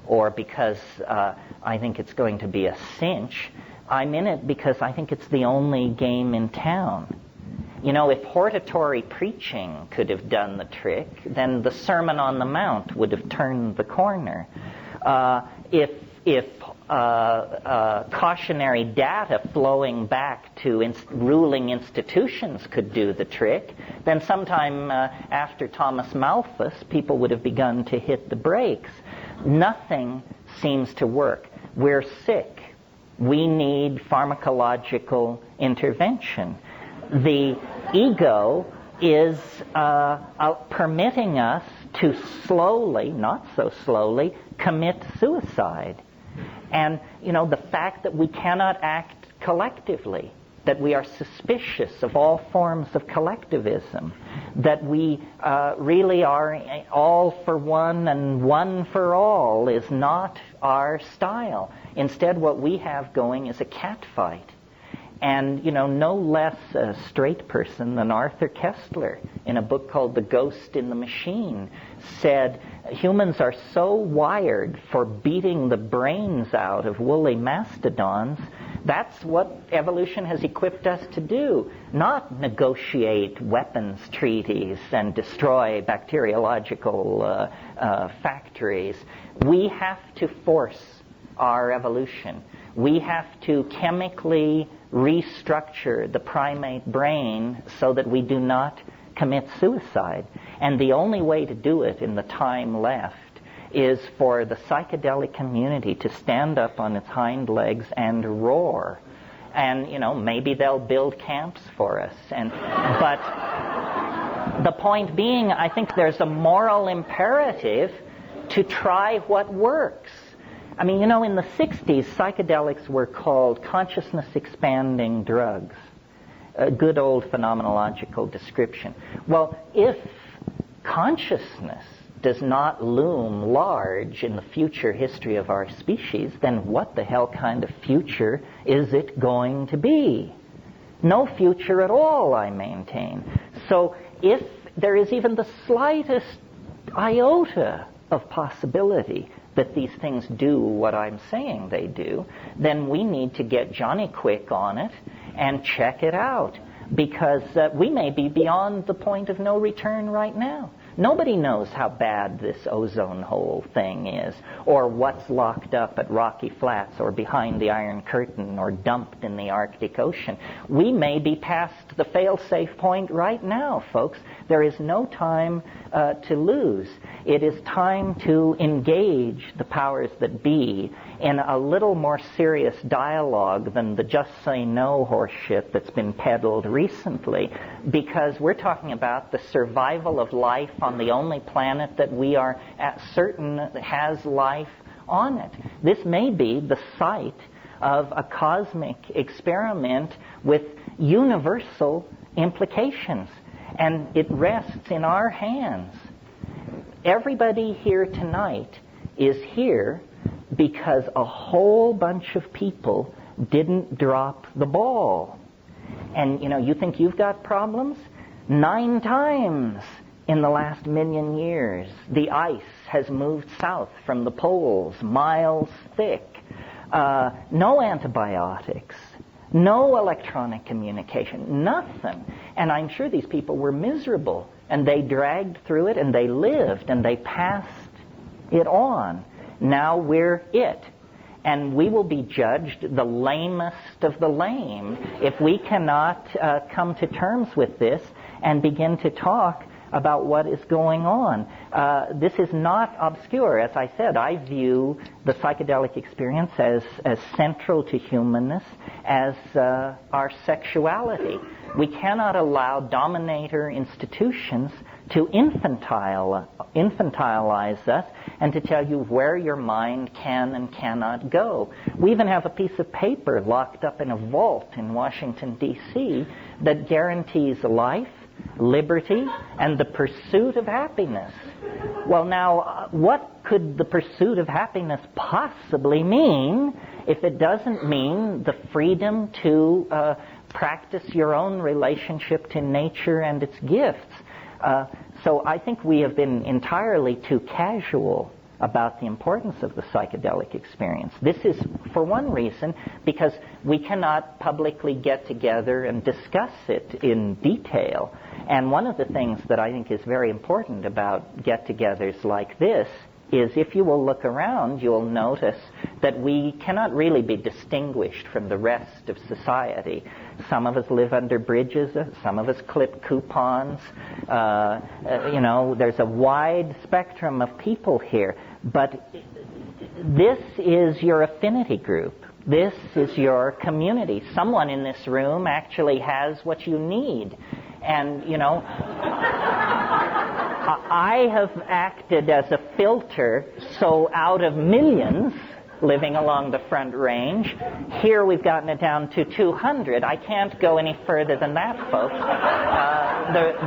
or because I think it's going to be a cinch. I'm in it because I think it's the only game in town. You know, if hortatory preaching could have done the trick, then the Sermon on the Mount would have turned the corner. If cautionary data flowing back to ruling institutions could do the trick, then sometime after Thomas Malthus, people would have begun to hit the brakes. Nothing seems to work. We're sick. We need pharmacological intervention. The ego is permitting us to slowly, not so slowly, commit suicide. And, you know, the fact that we cannot act collectively, that we are suspicious of all forms of collectivism, that we really are all for one and one for all is not our style. Instead, what we have going is a catfight. And, you know, no less a straight person than Arthur Koestler, in a book called The Ghost in the Machine, said humans are so wired for beating the brains out of woolly mastodons. That's what evolution has equipped us to do, not negotiate weapons treaties and destroy bacteriological factories. We have to force our evolution. We have to chemically restructure the primate brain so that we do not commit suicide. And the only way to do it in the time left is for the psychedelic community to stand up on its hind legs and roar. And, you know, maybe they'll build camps for us. But the point being, I think there's a moral imperative to try what works. I mean, you know, in the 60s, psychedelics were called consciousness-expanding drugs. A good old phenomenological description. Well, if consciousness does not loom large in the future history of our species, then what the hell kind of future is it going to be? No future at all, I maintain. So if there is even the slightest iota of possibility that these things do what I'm saying they do, then we need to get Johnny Quick on it and check it out, because we may be beyond the point of no return right now. Nobody knows how bad this ozone hole thing is, or what's locked up at Rocky Flats, or behind the Iron Curtain, or dumped in the Arctic Ocean. We may be past the fail-safe point right now, folks. There is no time to lose. It is time to engage the powers that be in a little more serious dialogue than the just say no horseshit that's been peddled recently, because we're talking about the survival of life on the only planet that we are certain has life on it. This may be the site of a cosmic experiment with universal implications, and it rests in our hands. Everybody here tonight is here because a whole bunch of people didn't drop the ball. And, you think you've got problems? 9 times in the last 1,000,000 years, the ice has moved south from the poles, miles thick. No antibiotics, no electronic communication, nothing. And I'm sure these people were miserable, and they dragged through it, and they lived, and they passed it on. Now we're it. And we will be judged the lamest of the lame if we cannot come to terms with this and begin to talk about what is going on. This is not obscure. As I said, I view the psychedelic experience as central to humanness, as our sexuality. We cannot allow dominator institutions to infantilize us and to tell you where your mind can and cannot go. We even have a piece of paper locked up in a vault in Washington, D.C. that guarantees life, liberty, and the pursuit of happiness. Well, now, what could the pursuit of happiness possibly mean if it doesn't mean the freedom to practice your own relationship to nature and its gifts? So I think we have been entirely too casual about the importance of the psychedelic experience. This is, for one reason, because we cannot publicly get together and discuss it in detail. And one of the things that I think is very important about get-togethers like this is, if you will look around, you'll notice that we cannot really be distinguished from the rest of society. Some of us live under bridges, some of us clip coupons. There's a wide spectrum of people here. But this is your affinity group. This is your community. Someone in this room actually has what you need. And, I have acted as a filter, so out of millions living along the Front Range, here we've gotten it down to 200. I can't go any further than that, folks.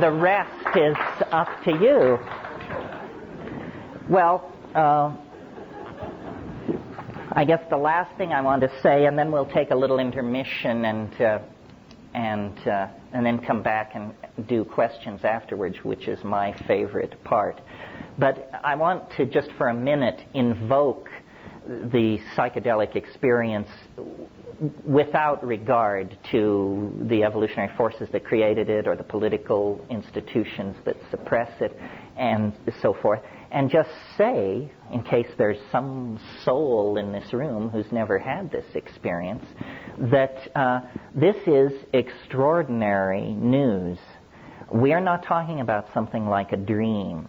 The rest is up to you. Well, I guess the last thing I want to say, and then we'll take a little intermission and then come back and do questions afterwards, which is my favorite part. But I want to just for a minute invoke the psychedelic experience without regard to the evolutionary forces that created it or the political institutions that suppress it and so forth, and just say, in case there's some soul in this room who's never had this experience, that this is extraordinary news. We are not talking about something like a dream.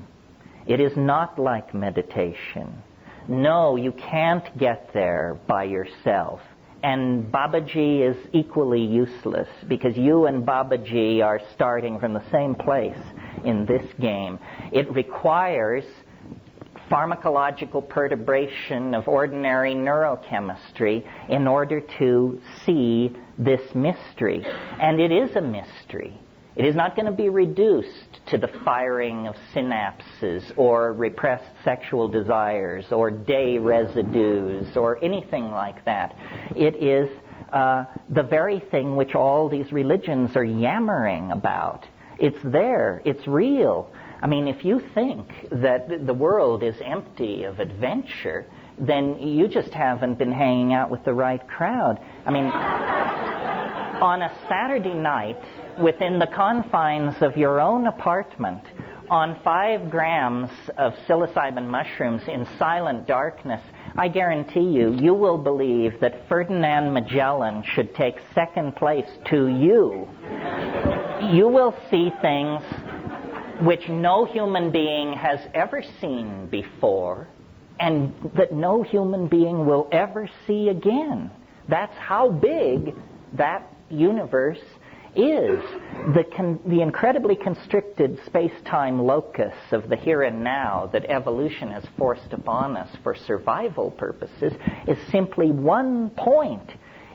It is not like meditation. No, you can't get there by yourself. And Babaji is equally useless, because you and Babaji are starting from the same place in this game. It requires pharmacological perturbation of ordinary neurochemistry in order to see this mystery. And it is a mystery. It is not going to be reduced to the firing of synapses or repressed sexual desires or day residues or anything like that. It is the very thing which all these religions are yammering about. It's there. It's real. I mean, if you think that the world is empty of adventure, then you just haven't been hanging out with the right crowd. I mean, on a Saturday night, within the confines of your own apartment, on 5 grams of psilocybin mushrooms in silent darkness, I guarantee you will believe that Ferdinand Magellan should take second place to you. You will see things which no human being has ever seen before, and that no human being will ever see again. That's how big that universe is. The incredibly constricted space-time locus of the here and now that evolution has forced upon us for survival purposes is simply one point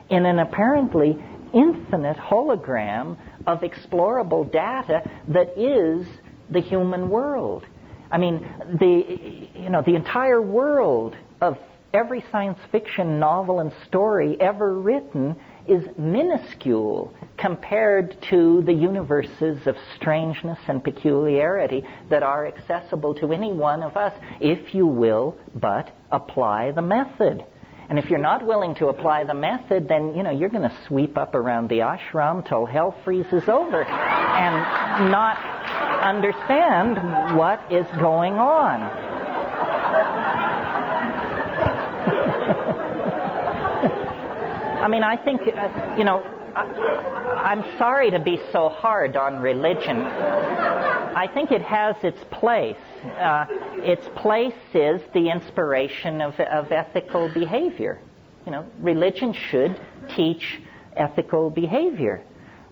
in an apparently infinite hologram of explorable data that is the human world. I mean, the entire world of every science fiction novel and story ever written is minuscule compared to the universes of strangeness and peculiarity that are accessible to any one of us, if you will but apply the method. And if you're not willing to apply the method, then, you're going to sweep up around the ashram till hell freezes over and not understand what is going on. I mean, I think, I'm sorry to be so hard on religion. I think it has its place. Its place is the inspiration of ethical behavior. Religion should teach ethical behavior.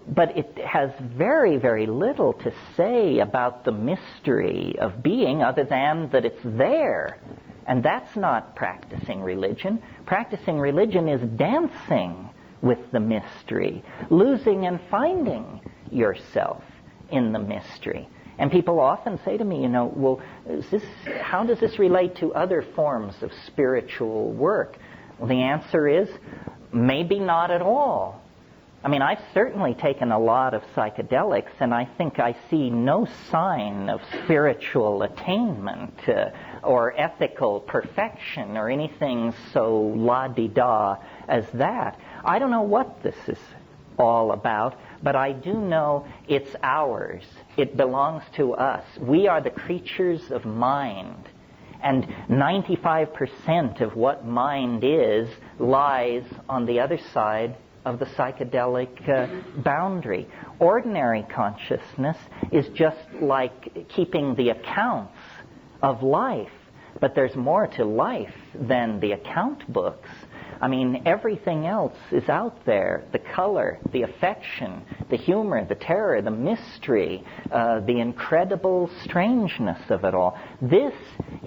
But it has very, very little to say about the mystery of being other than that it's there. And that's not practicing religion. Practicing religion is dancing with the mystery, losing and finding yourself in the mystery. And people often say to me, well, how does this relate to other forms of spiritual work? Well, the answer is maybe not at all. I mean, I've certainly taken a lot of psychedelics, and I think I see no sign of spiritual attainment or ethical perfection or anything so la-di-da as that. I don't know what this is all about, but I do know it's ours. It belongs to us. We are the creatures of mind. And 95% of what mind is lies on the other side of the psychedelic boundary. Ordinary consciousness is just like keeping the accounts of life, but there's more to life than the account books. I mean, everything else is out there. The color, the affection, the humor, the terror, the mystery, the incredible strangeness of it all. This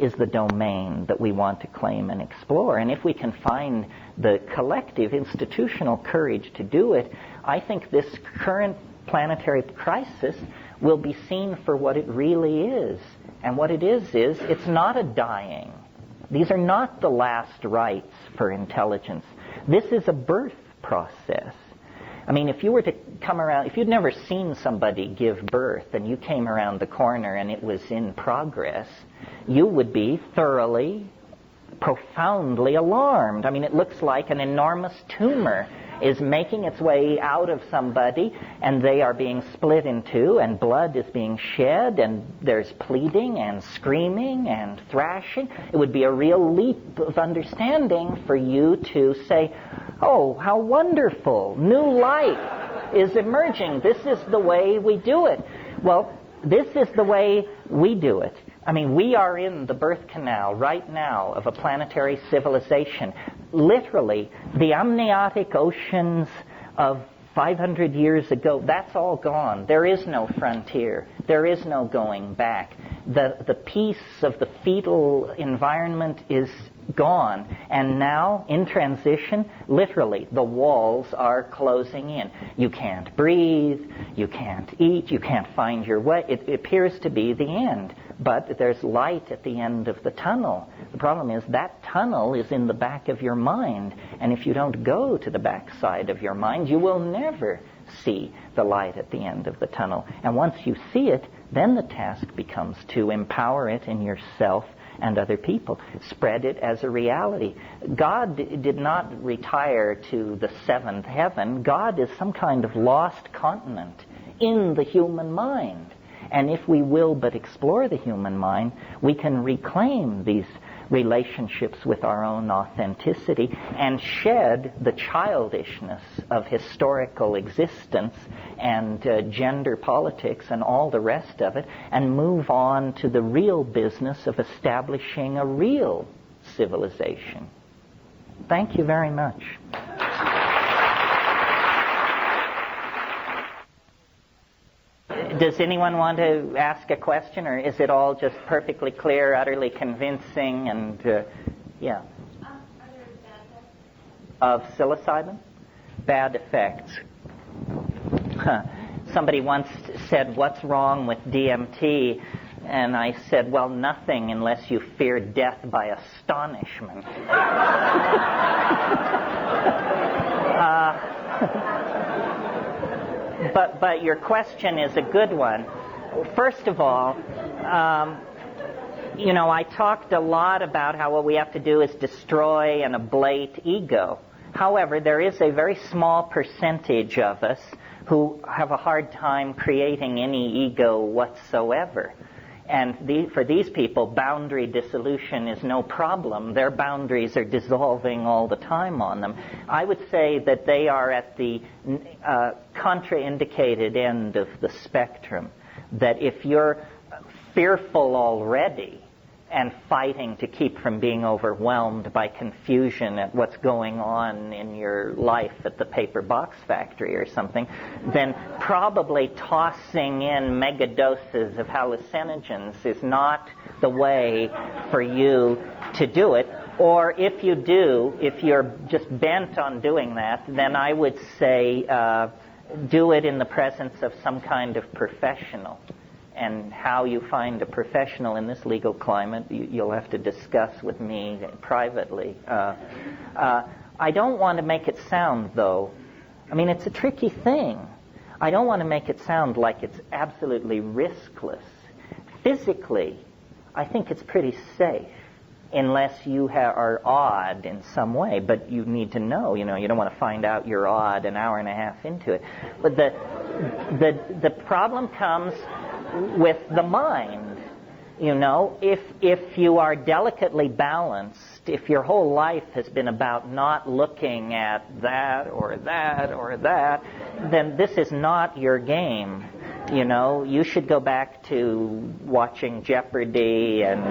is the domain that we want to claim and explore. And if we can find the collective institutional courage to do it, I think this current planetary crisis will be seen for what it really is. And what it is it's not a dying. These are not the last rites for intelligence. This is a birth process. I mean, if you were to come around, if you'd never seen somebody give birth and you came around the corner and it was in progress, you would be thoroughly, profoundly alarmed. I mean, it looks like an enormous tumor is making its way out of somebody, and they are being split in two, and blood is being shed, and there's pleading and screaming and thrashing. It would be a real leap of understanding for you to say, oh, how wonderful, new life is emerging. This is the way we do it. Well, this is the way we do it. I mean, we are in the birth canal right now of a planetary civilization. Literally, the amniotic oceans of 500 years ago, that's all gone. There is no frontier. There is no going back. The peace of the fetal environment is gone. And now, in transition, literally, the walls are closing in. You can't breathe, you can't eat, you can't find your way. It appears to be the end. But there's light at the end of the tunnel. The problem is that tunnel is in the back of your mind. And if you don't go to the back side of your mind, you will never see the light at the end of the tunnel. And once you see it, then the task becomes to empower it in yourself and other people. Spread it as a reality. God did not retire to the seventh heaven. God is some kind of lost continent in the human mind. And if we will but explore the human mind, we can reclaim these relationships with our own authenticity and shed the childishness of historical existence and gender politics and all the rest of it, and move on to the real business of establishing a real civilization. Thank you very much. Does anyone want to ask a question, or is it all just perfectly clear, utterly convincing, and yeah? Are there bad effects? Of psilocybin? Bad effects. Somebody once said, "What's wrong with DMT?" And I said, "Well, nothing unless you fear death by astonishment." But your question is a good one. First of all, I talked a lot about how what we have to do is destroy and ablate ego. However, there is a very small percentage of us who have a hard time creating any ego whatsoever. And for these people, boundary dissolution is no problem. Their boundaries are dissolving all the time on them. I would say that they are at the contraindicated end of the spectrum. That if you're fearful already and fighting to keep from being overwhelmed by confusion at what's going on in your life at the paper box factory or something, then probably tossing in mega doses of hallucinogens is not the way for you to do it. Or if you do, if you're just bent on doing that, then I would say do it in the presence of some kind of professional. And how you find a professional in this legal climate, you'll have to discuss with me privately. I don't want to make it sound, though, it's a tricky thing. I don't want to make it sound like it's absolutely riskless. Physically, I think it's pretty safe, unless you are odd in some way. But you need to know, you don't want to find out you're odd an hour and a half into it. But the problem comes with the mind. If you are delicately balanced, if your whole life has been about not looking at that or that or that, then this is not your game. You should go back to watching Jeopardy and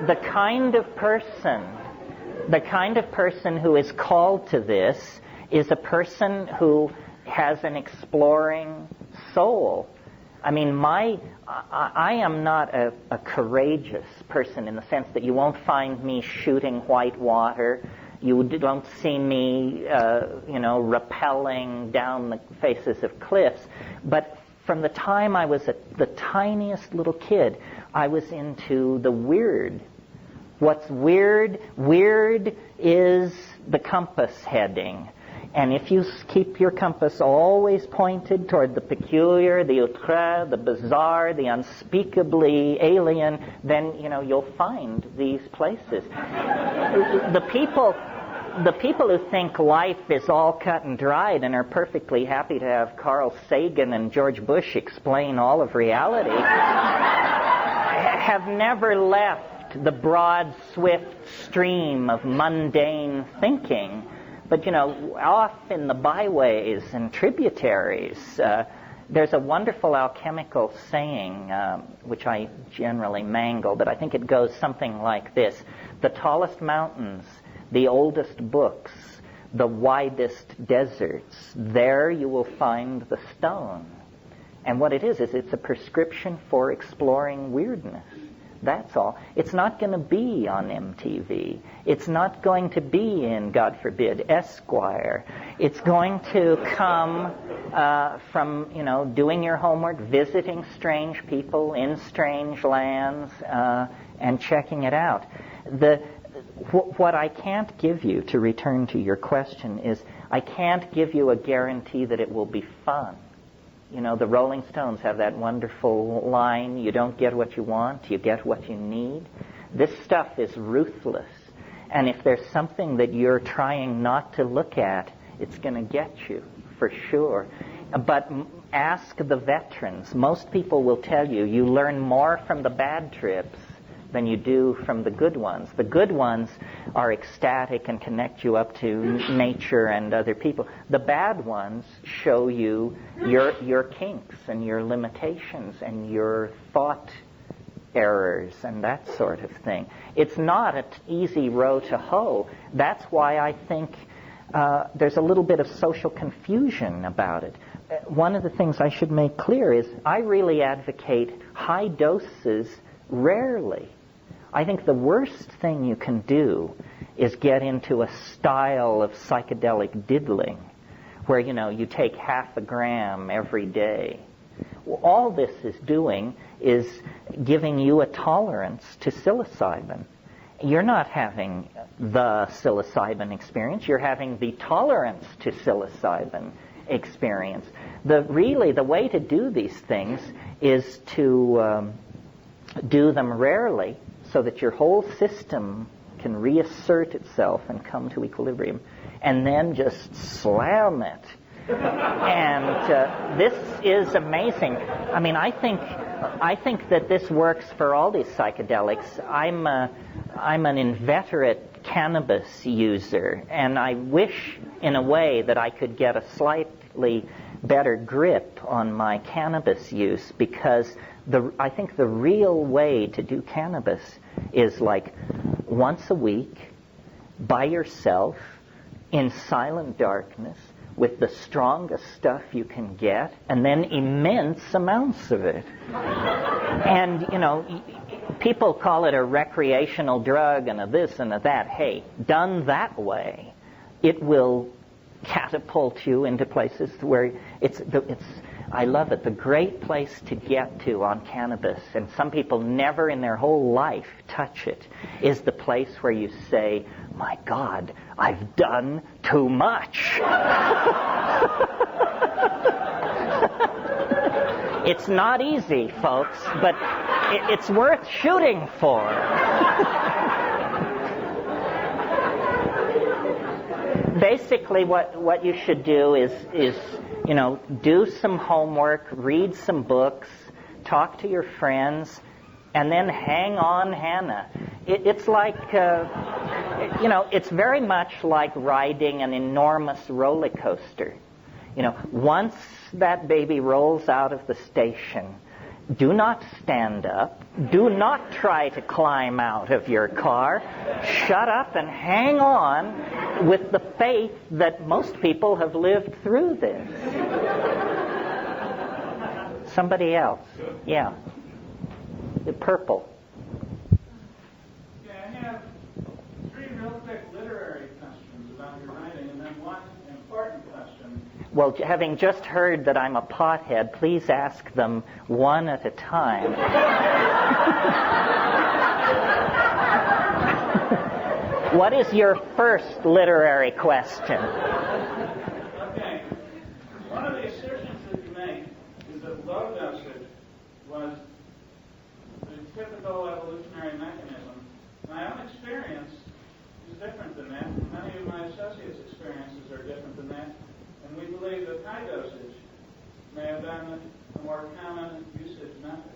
the kind of person who is called to this is a person who has an exploring soul. I am not a courageous person in the sense that you won't find me shooting white water. You don't see me, rappelling down the faces of cliffs. But from the time I was the tiniest little kid, I was into the weird. What's weird? Weird is the compass heading. And if you keep your compass always pointed toward the peculiar, the outre, the bizarre, the unspeakably alien, then, you'll find these places. The people who think life is all cut and dried and are perfectly happy to have Carl Sagan and George Bush explain all of reality have never left the broad, swift stream of mundane thinking. But, off in the byways and tributaries, there's a wonderful alchemical saying, which I generally mangle, but I think it goes something like this. The tallest mountains, the oldest books, the widest deserts, there you will find the stone. And what it is it's a prescription for exploring weirdness. That's all. It's not going to be on MTV. It's not going to be in, God forbid, Esquire. It's going to come from, doing your homework, visiting strange people in strange lands, and checking it out. What I can't give you, to return to your question, is I can't give you a guarantee that it will be fun. You know, the Rolling Stones have that wonderful line, you don't get what you want, you get what you need. This stuff is ruthless. And if there's something that you're trying not to look at, it's going to get you, for sure. But ask the veterans. Most people will tell you, you learn more from the bad trips than you do from the good ones. The good ones are ecstatic and connect you up to nature and other people. The bad ones show you your kinks and your limitations and your thought errors and that sort of thing. It's not an easy row to hoe. That's why I think there's a little bit of social confusion about it. One of the things I should make clear is I really advocate high doses rarely. I think the worst thing you can do is get into a style of psychedelic diddling where, you know, you take half a gram every day. All this is doing is giving you a tolerance to psilocybin. You're not having the psilocybin experience. You're having the tolerance to psilocybin experience. The way to do these things is to do them rarely so that your whole system can reassert itself and come to equilibrium, and then just slam it. And this is amazing. I mean, I think that this works for all these psychedelics. I'm an inveterate cannabis user, and I wish, in a way, that I could get a slightly better grip on my cannabis use, because I think the real way to do cannabis is like once a week, by yourself, in silent darkness, with the strongest stuff you can get, and then immense amounts of it. And, you know, people call it a recreational drug and a this and a that. Hey, done that way, it will catapult you into places where I love it. The great place to get to on cannabis, and some people never in their whole life touch it, is the place where you say, my God, I've done too much. It's not easy, folks, but it's worth shooting for. Basically, what you should do is you know, do some homework, read some books, talk to your friends, and then hang on, Hannah. It's like, you know, it's very much like riding an enormous roller coaster. You know, once that baby rolls out of the station, do not stand up. Do not try to climb out of your car. Shut up and hang on with the faith that most people have lived through this. Somebody else. Yeah. The purple. Yeah, I have three real quick literary questions about your writing, and then one important question. Well, having just heard that I'm a pothead, please ask them one at a time. What is your first literary question? Okay. One of the assertions that you make is that low dosage was the typical evolutionary mechanism. My own experience is different than that. Many of my associates' experiences are different than that. And we believe that high dosage may have been a more common usage method.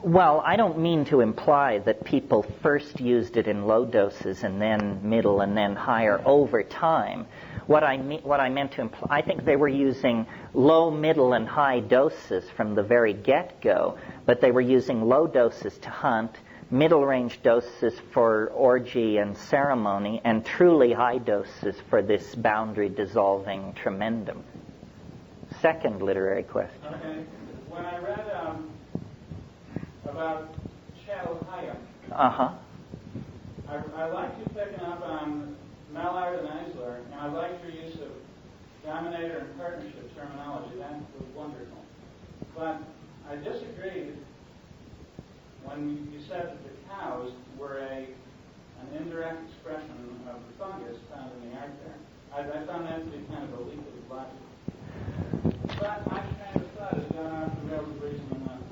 Well, I don't mean to imply that people first used it in low doses and then middle and then higher over time. What I meant to imply, I think they were using low, middle, and high doses from the very get-go, but they were using low doses to hunt, middle-range doses for orgy and ceremony, and truly high doses for this boundary-dissolving tremendum. Second literary question. Okay. When I read about Chattel-Hayek, I liked you picking up on Mallard and Eisler, and I liked your use of dominator and partnership terminology. That was wonderful. But I disagreed when you said that the cows were a an indirect expression of the fungus found in the art there. I found that to be kind of a leap of logic. But I kind of thought it got off the rails of reason enough.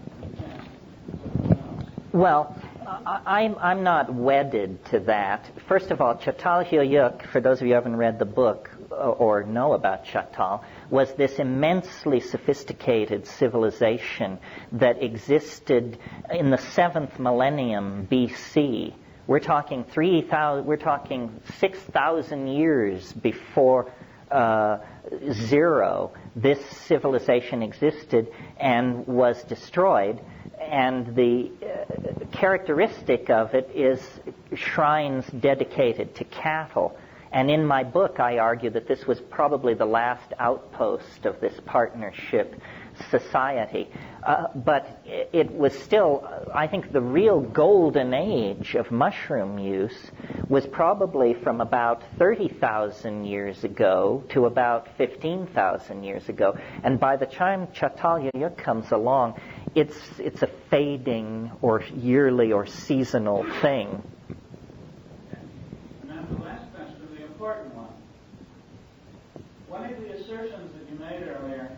So who knows? Well, I'm not wedded to that. First of all, Çatalhöyük, for those of you who haven't read the book or know about Çatal, was this immensely sophisticated civilization that existed in the 7th millennium BC. We're talking 6,000 years before zero. This civilization existed and was destroyed. And the characteristic of it is shrines dedicated to cattle. And in my book, I argue that this was probably the last outpost of this partnership society. But it was still, I think, the real golden age of mushroom use was probably from about 30,000 years ago to about 15,000 years ago. And by the time Çatalhöyük comes along, it's a fading or yearly or seasonal thing. And now the last question, the important one. One of the assertions that you made earlier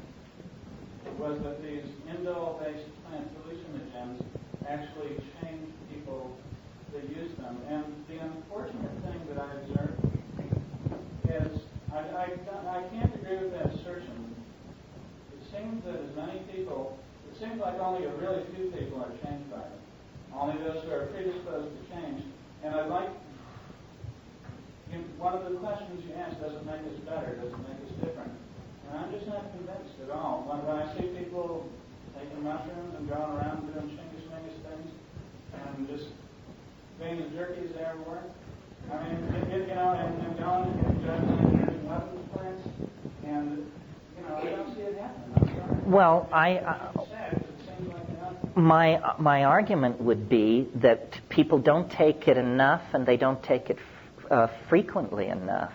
was that these indole-based plant hallucinogens actually change people that use them. And the unfortunate thing that I observed is I can't agree with that assertion. It seems that as many people, it seems like only a really few people are changed by it. Only those who are predisposed to change. And I'd like, one of the questions you asked, does it make us better? Does it make us different? And I'm just not convinced at all. When I see people taking mushrooms and going around doing shingus-mingus things and just being as jerky as they ever were, I mean, and going and using weapons plants, and, I don't see it happening. I'm sorry. Well, It's sad because it seems like my argument would be that people don't take it enough and they don't take it frequently enough.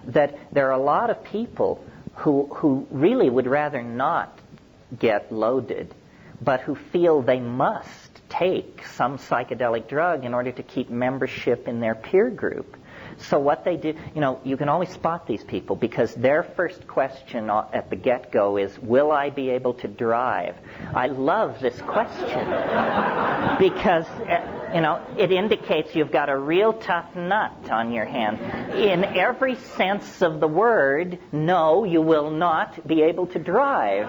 That there are a lot of people who really would rather not get loaded, but who feel they must take some psychedelic drug in order to keep membership in their peer group. So what they do, you can always spot these people because their first question at the get-go is, will I be able to drive? I love this question because, it indicates you've got a real tough nut on your hand. In every sense of the word, no, you will not be able to drive.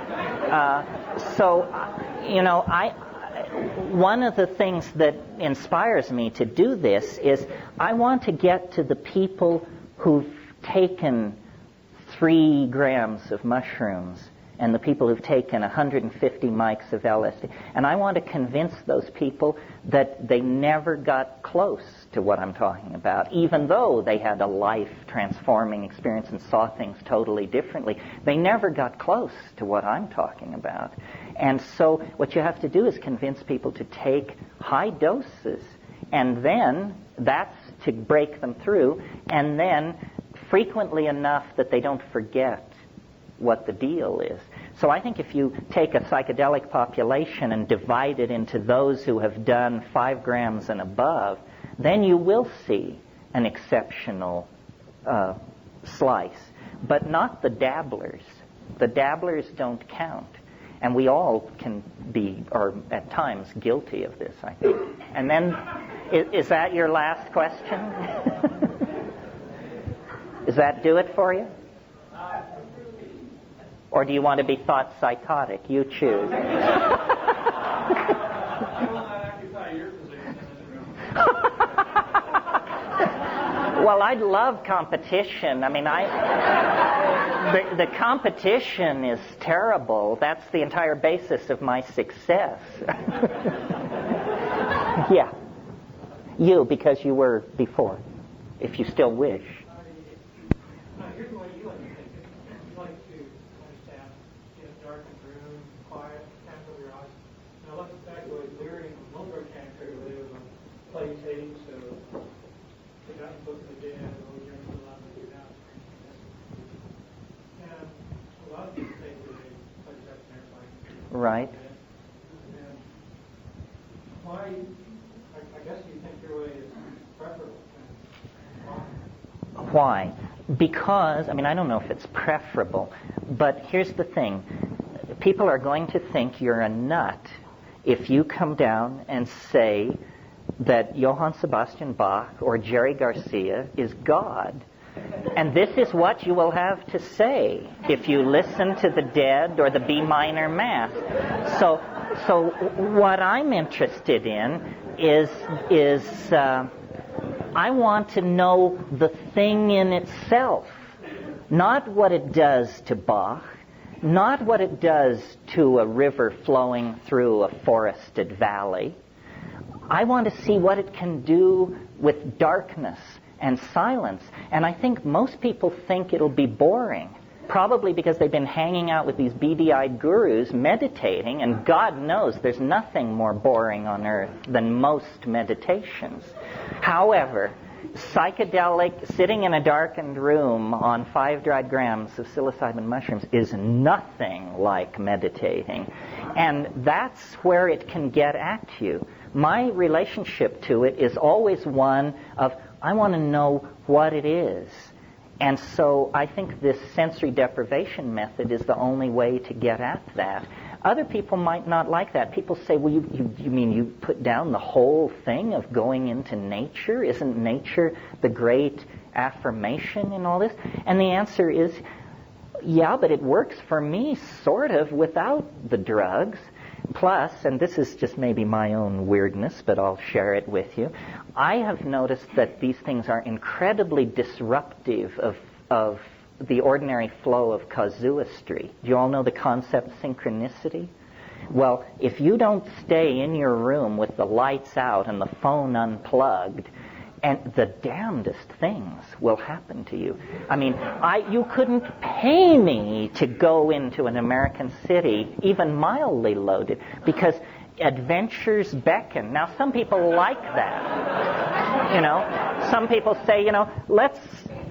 One of the things that inspires me to do this is I want to get to the people who've taken 3 grams of mushrooms and the people who've taken 150 mics of LSD. And I want to convince those people that they never got close to what I'm talking about, even though they had a life-transforming experience and saw things totally differently. They never got close to what I'm talking about. And so what you have to do is convince people to take high doses, and then that's to break them through, and then frequently enough that they don't forget what the deal is. So I think if you take a psychedelic population and divide it into those who have done 5 grams and above, then you will see an exceptional slice, but not the dabblers. The dabblers don't count. And we all can be, or at times, guilty of this, I think. And then, is that your last question? Does that do it for you? Or do you want to be thought psychotic? You choose. I will not occupy your position in this room. Well, I'd love competition. I mean, the competition is terrible. That's the entire basis of my success. Yeah. You, because you were before, if you still wish. Here's the way you like to think it. You like to understand in a darkened room, quiet, can't close your eyes. Now let's back away leering from Milberg cancer where they was on play tape, so they got in books they did, or we drank a lot of it out. And a lot of people think that they play sex and airplane. Right. And why, I guess you think your way is preferable. Why? Because, I mean, I don't know if it's preferable, but here's the thing. People are going to think you're a nut if you come down and say that Johann Sebastian Bach or Jerry Garcia is God. And this is what you will have to say if you listen to the Dead or the B minor Mass. So what I'm interested in is I want to know the thing in itself, not what it does to Bach, not what it does to a river flowing through a forested valley. I want to see what it can do with darkness and silence. And I think most people think it'll be boring, probably because they've been hanging out with these beady-eyed gurus meditating, and God knows there's nothing more boring on earth than most meditations. However, psychedelic, sitting in a darkened room on 5 dried grams of psilocybin mushrooms is nothing like meditating. And that's where it can get at you. My relationship to it is always one of, I want to know what it is. And so I think this sensory deprivation method is the only way to get at that. Other people might not like that. People say, well, you mean you put down the whole thing of going into nature? Isn't nature the great affirmation in all this? And the answer is, yeah, but it works for me sort of without the drugs. Plus, and this is just maybe my own weirdness, but I'll share it with you, I have noticed that these things are incredibly disruptive of the ordinary flow of casuistry. Do you all know the concept synchronicity? Well, if you don't stay in your room with the lights out and the phone unplugged, and the damnedest things will happen to you. I mean, you couldn't pay me to go into an American city, even mildly loaded, because adventures beckon. Now, some people like that. You know, some people say, you know, let's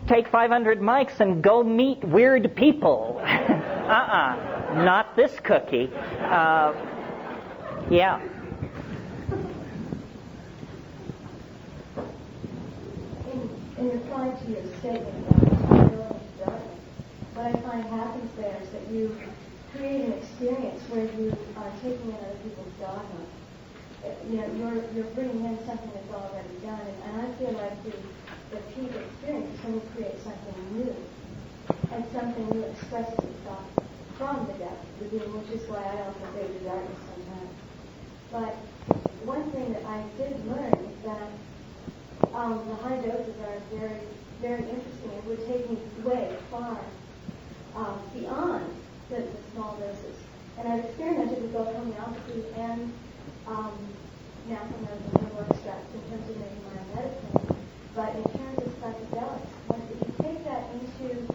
take 500 mics and go meet weird people. Not this cookie. Yeah. In reply to your statement about going into darkness, what I find happens there is that you create an experience where you are taking in other people's dogma. You know, you're bringing in something that's already done, and I feel like the peak experience is when you create something new, and something new expresses itself from the depth of the being, which is why I also say the darkness sometimes. But one thing that I did learn is that the high doses are very, very interesting. It would take me way far beyond the small doses. And I've experimented with both homeopathy and natural medical extracts in terms of making my own medicine. But in terms of psychedelics, if you take that into,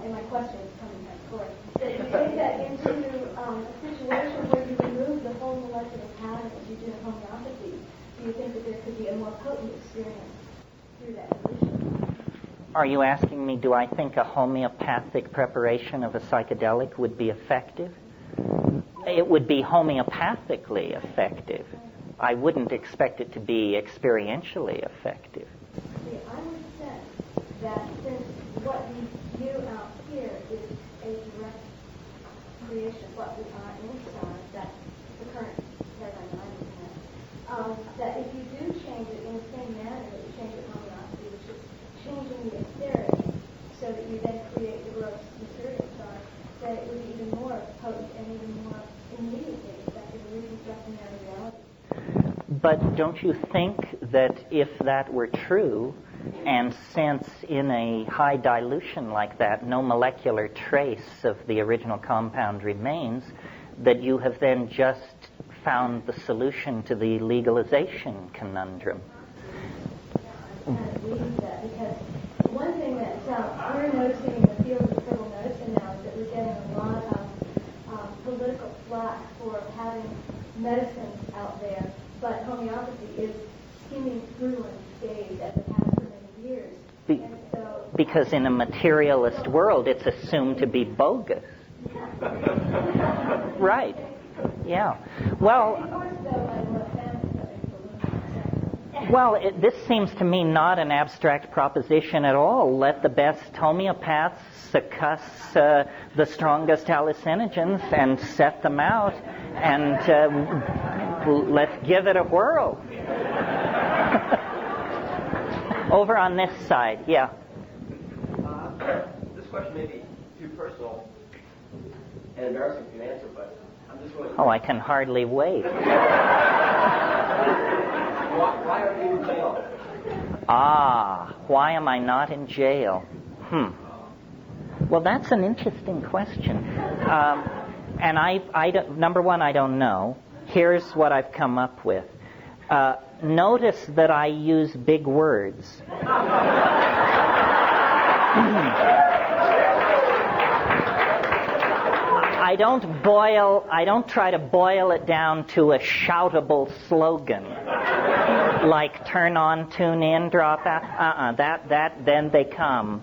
and my question is coming back forward, if you take that into a situation where you remove the whole molecular pattern as you do in homeopathy, do you think that there could be a more potent experience through that condition? Are you asking me, do I think a homeopathic preparation of a psychedelic would be effective? It would be homeopathically effective. I wouldn't expect it to be experientially effective. See, I would say that since what you do out here is a direct creation of what we are inside, that's the current paradigm I'm looking at, that if you do change it in the same manner that you change it in homeopathy, which is changing the etheric so that you then create the gross material side, that it would be even more potent and even more immediately effective in reconstructing that reality. But don't you think that if that were true, and since in a high dilution like that no molecular trace of the original compound remains, that you have then just found the solution to the legalization conundrum? I'm kind of reading that because one thing that we're noticing in the field of herbal medicine now is that we're getting a lot of political flack for having medicines out there, but homeopathy is skimming through unscathed as it has for many years. Because in a materialist world, it's assumed to be bogus. Right. Yeah. Well, Well, this seems to me not an abstract proposition at all. Let the best homeopaths succuss the strongest hallucinogens and set them out, and let's give it a whirl. Over on this side, yeah. This question may be too personal and embarrassing for you to answer, but I'm just wondering. Oh, I can hardly wait. Why are you in jail? Why am I not in jail? Well, that's an interesting question. And number one, I don't know. Here's what I've come up with. Notice that I use big words. I don't try to boil it down to a shoutable slogan like turn on, tune in, drop out. Then they come.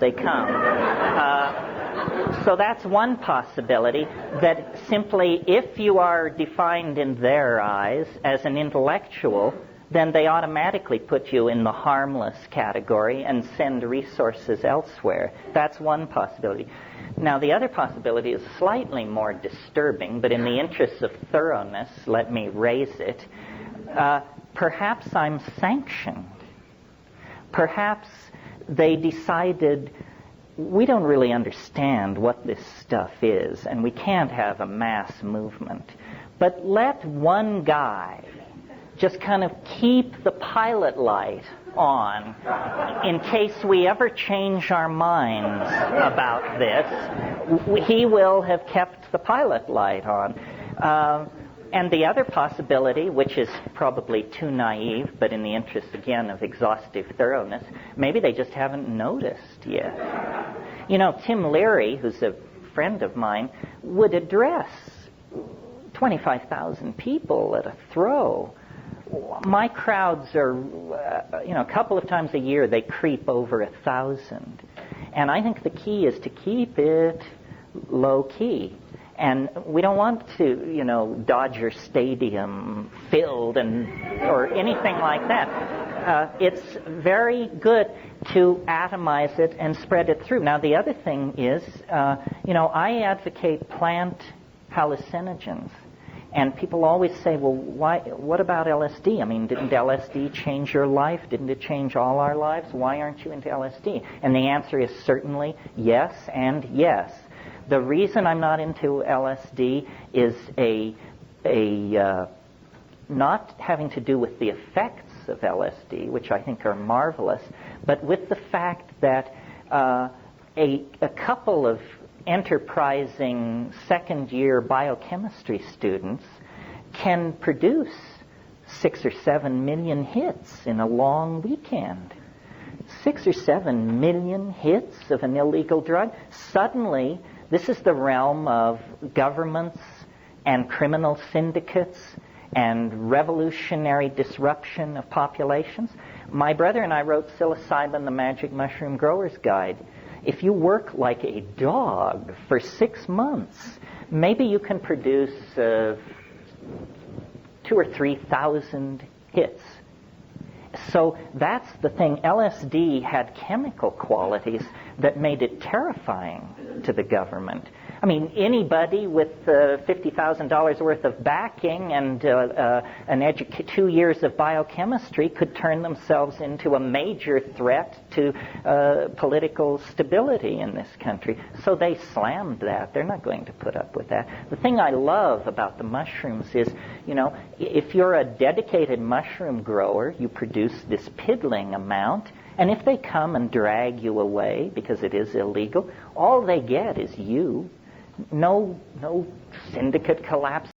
So that's one possibility, that simply if you are defined in their eyes as an intellectual, then they automatically put you in the harmless category and send resources elsewhere. That's one possibility. Now, the other possibility is slightly more disturbing, but in the interests of thoroughness, let me raise it. Perhaps I'm sanctioned. Perhaps they decided, we don't really understand what this stuff is, and we can't have a mass movement. But let one guy just kind of keep the pilot light on in case we ever change our minds about this. He will have kept the pilot light on. And the other possibility, which is probably too naive, but in the interest, again, of exhaustive thoroughness, maybe they just haven't noticed yet. You know, Tim Leary, who's a friend of mine, would address 25,000 people at a throw. My crowds are, a couple of times a year, they creep over 1,000. And I think the key is to keep it low-key. And we don't want to, Dodger Stadium filled or anything like that. It's very good to atomize it and spread it through. Now, the other thing is, I advocate plant hallucinogens. And people always say, well, what about LSD? I mean, didn't LSD change your life? Didn't it change all our lives? Why aren't you into LSD? And the answer is certainly yes and yes. The reason I'm not into LSD is not having to do with the effects of LSD, which I think are marvelous, but with the fact that a couple of enterprising second-year biochemistry students can produce 6 or 7 million hits in a long weekend. 6 or 7 million hits of an illegal drug. Suddenly, this is the realm of governments and criminal syndicates and revolutionary disruption of populations. My brother and I wrote Psilocybin, the Magic Mushroom Grower's Guide. If you work like a dog for 6 months, maybe you can produce 2,000 or 3,000 hits. So that's the thing. LSD had chemical qualities that made it terrifying to the government. I mean, anybody with $50,000 worth of backing and 2 years of biochemistry could turn themselves into a major threat to political stability in this country. So they slammed that. They're not going to put up with that. The thing I love about the mushrooms is, if you're a dedicated mushroom grower, you produce this piddling amount. And if they come and drag you away because it is illegal, all they get is you. No syndicate collapse.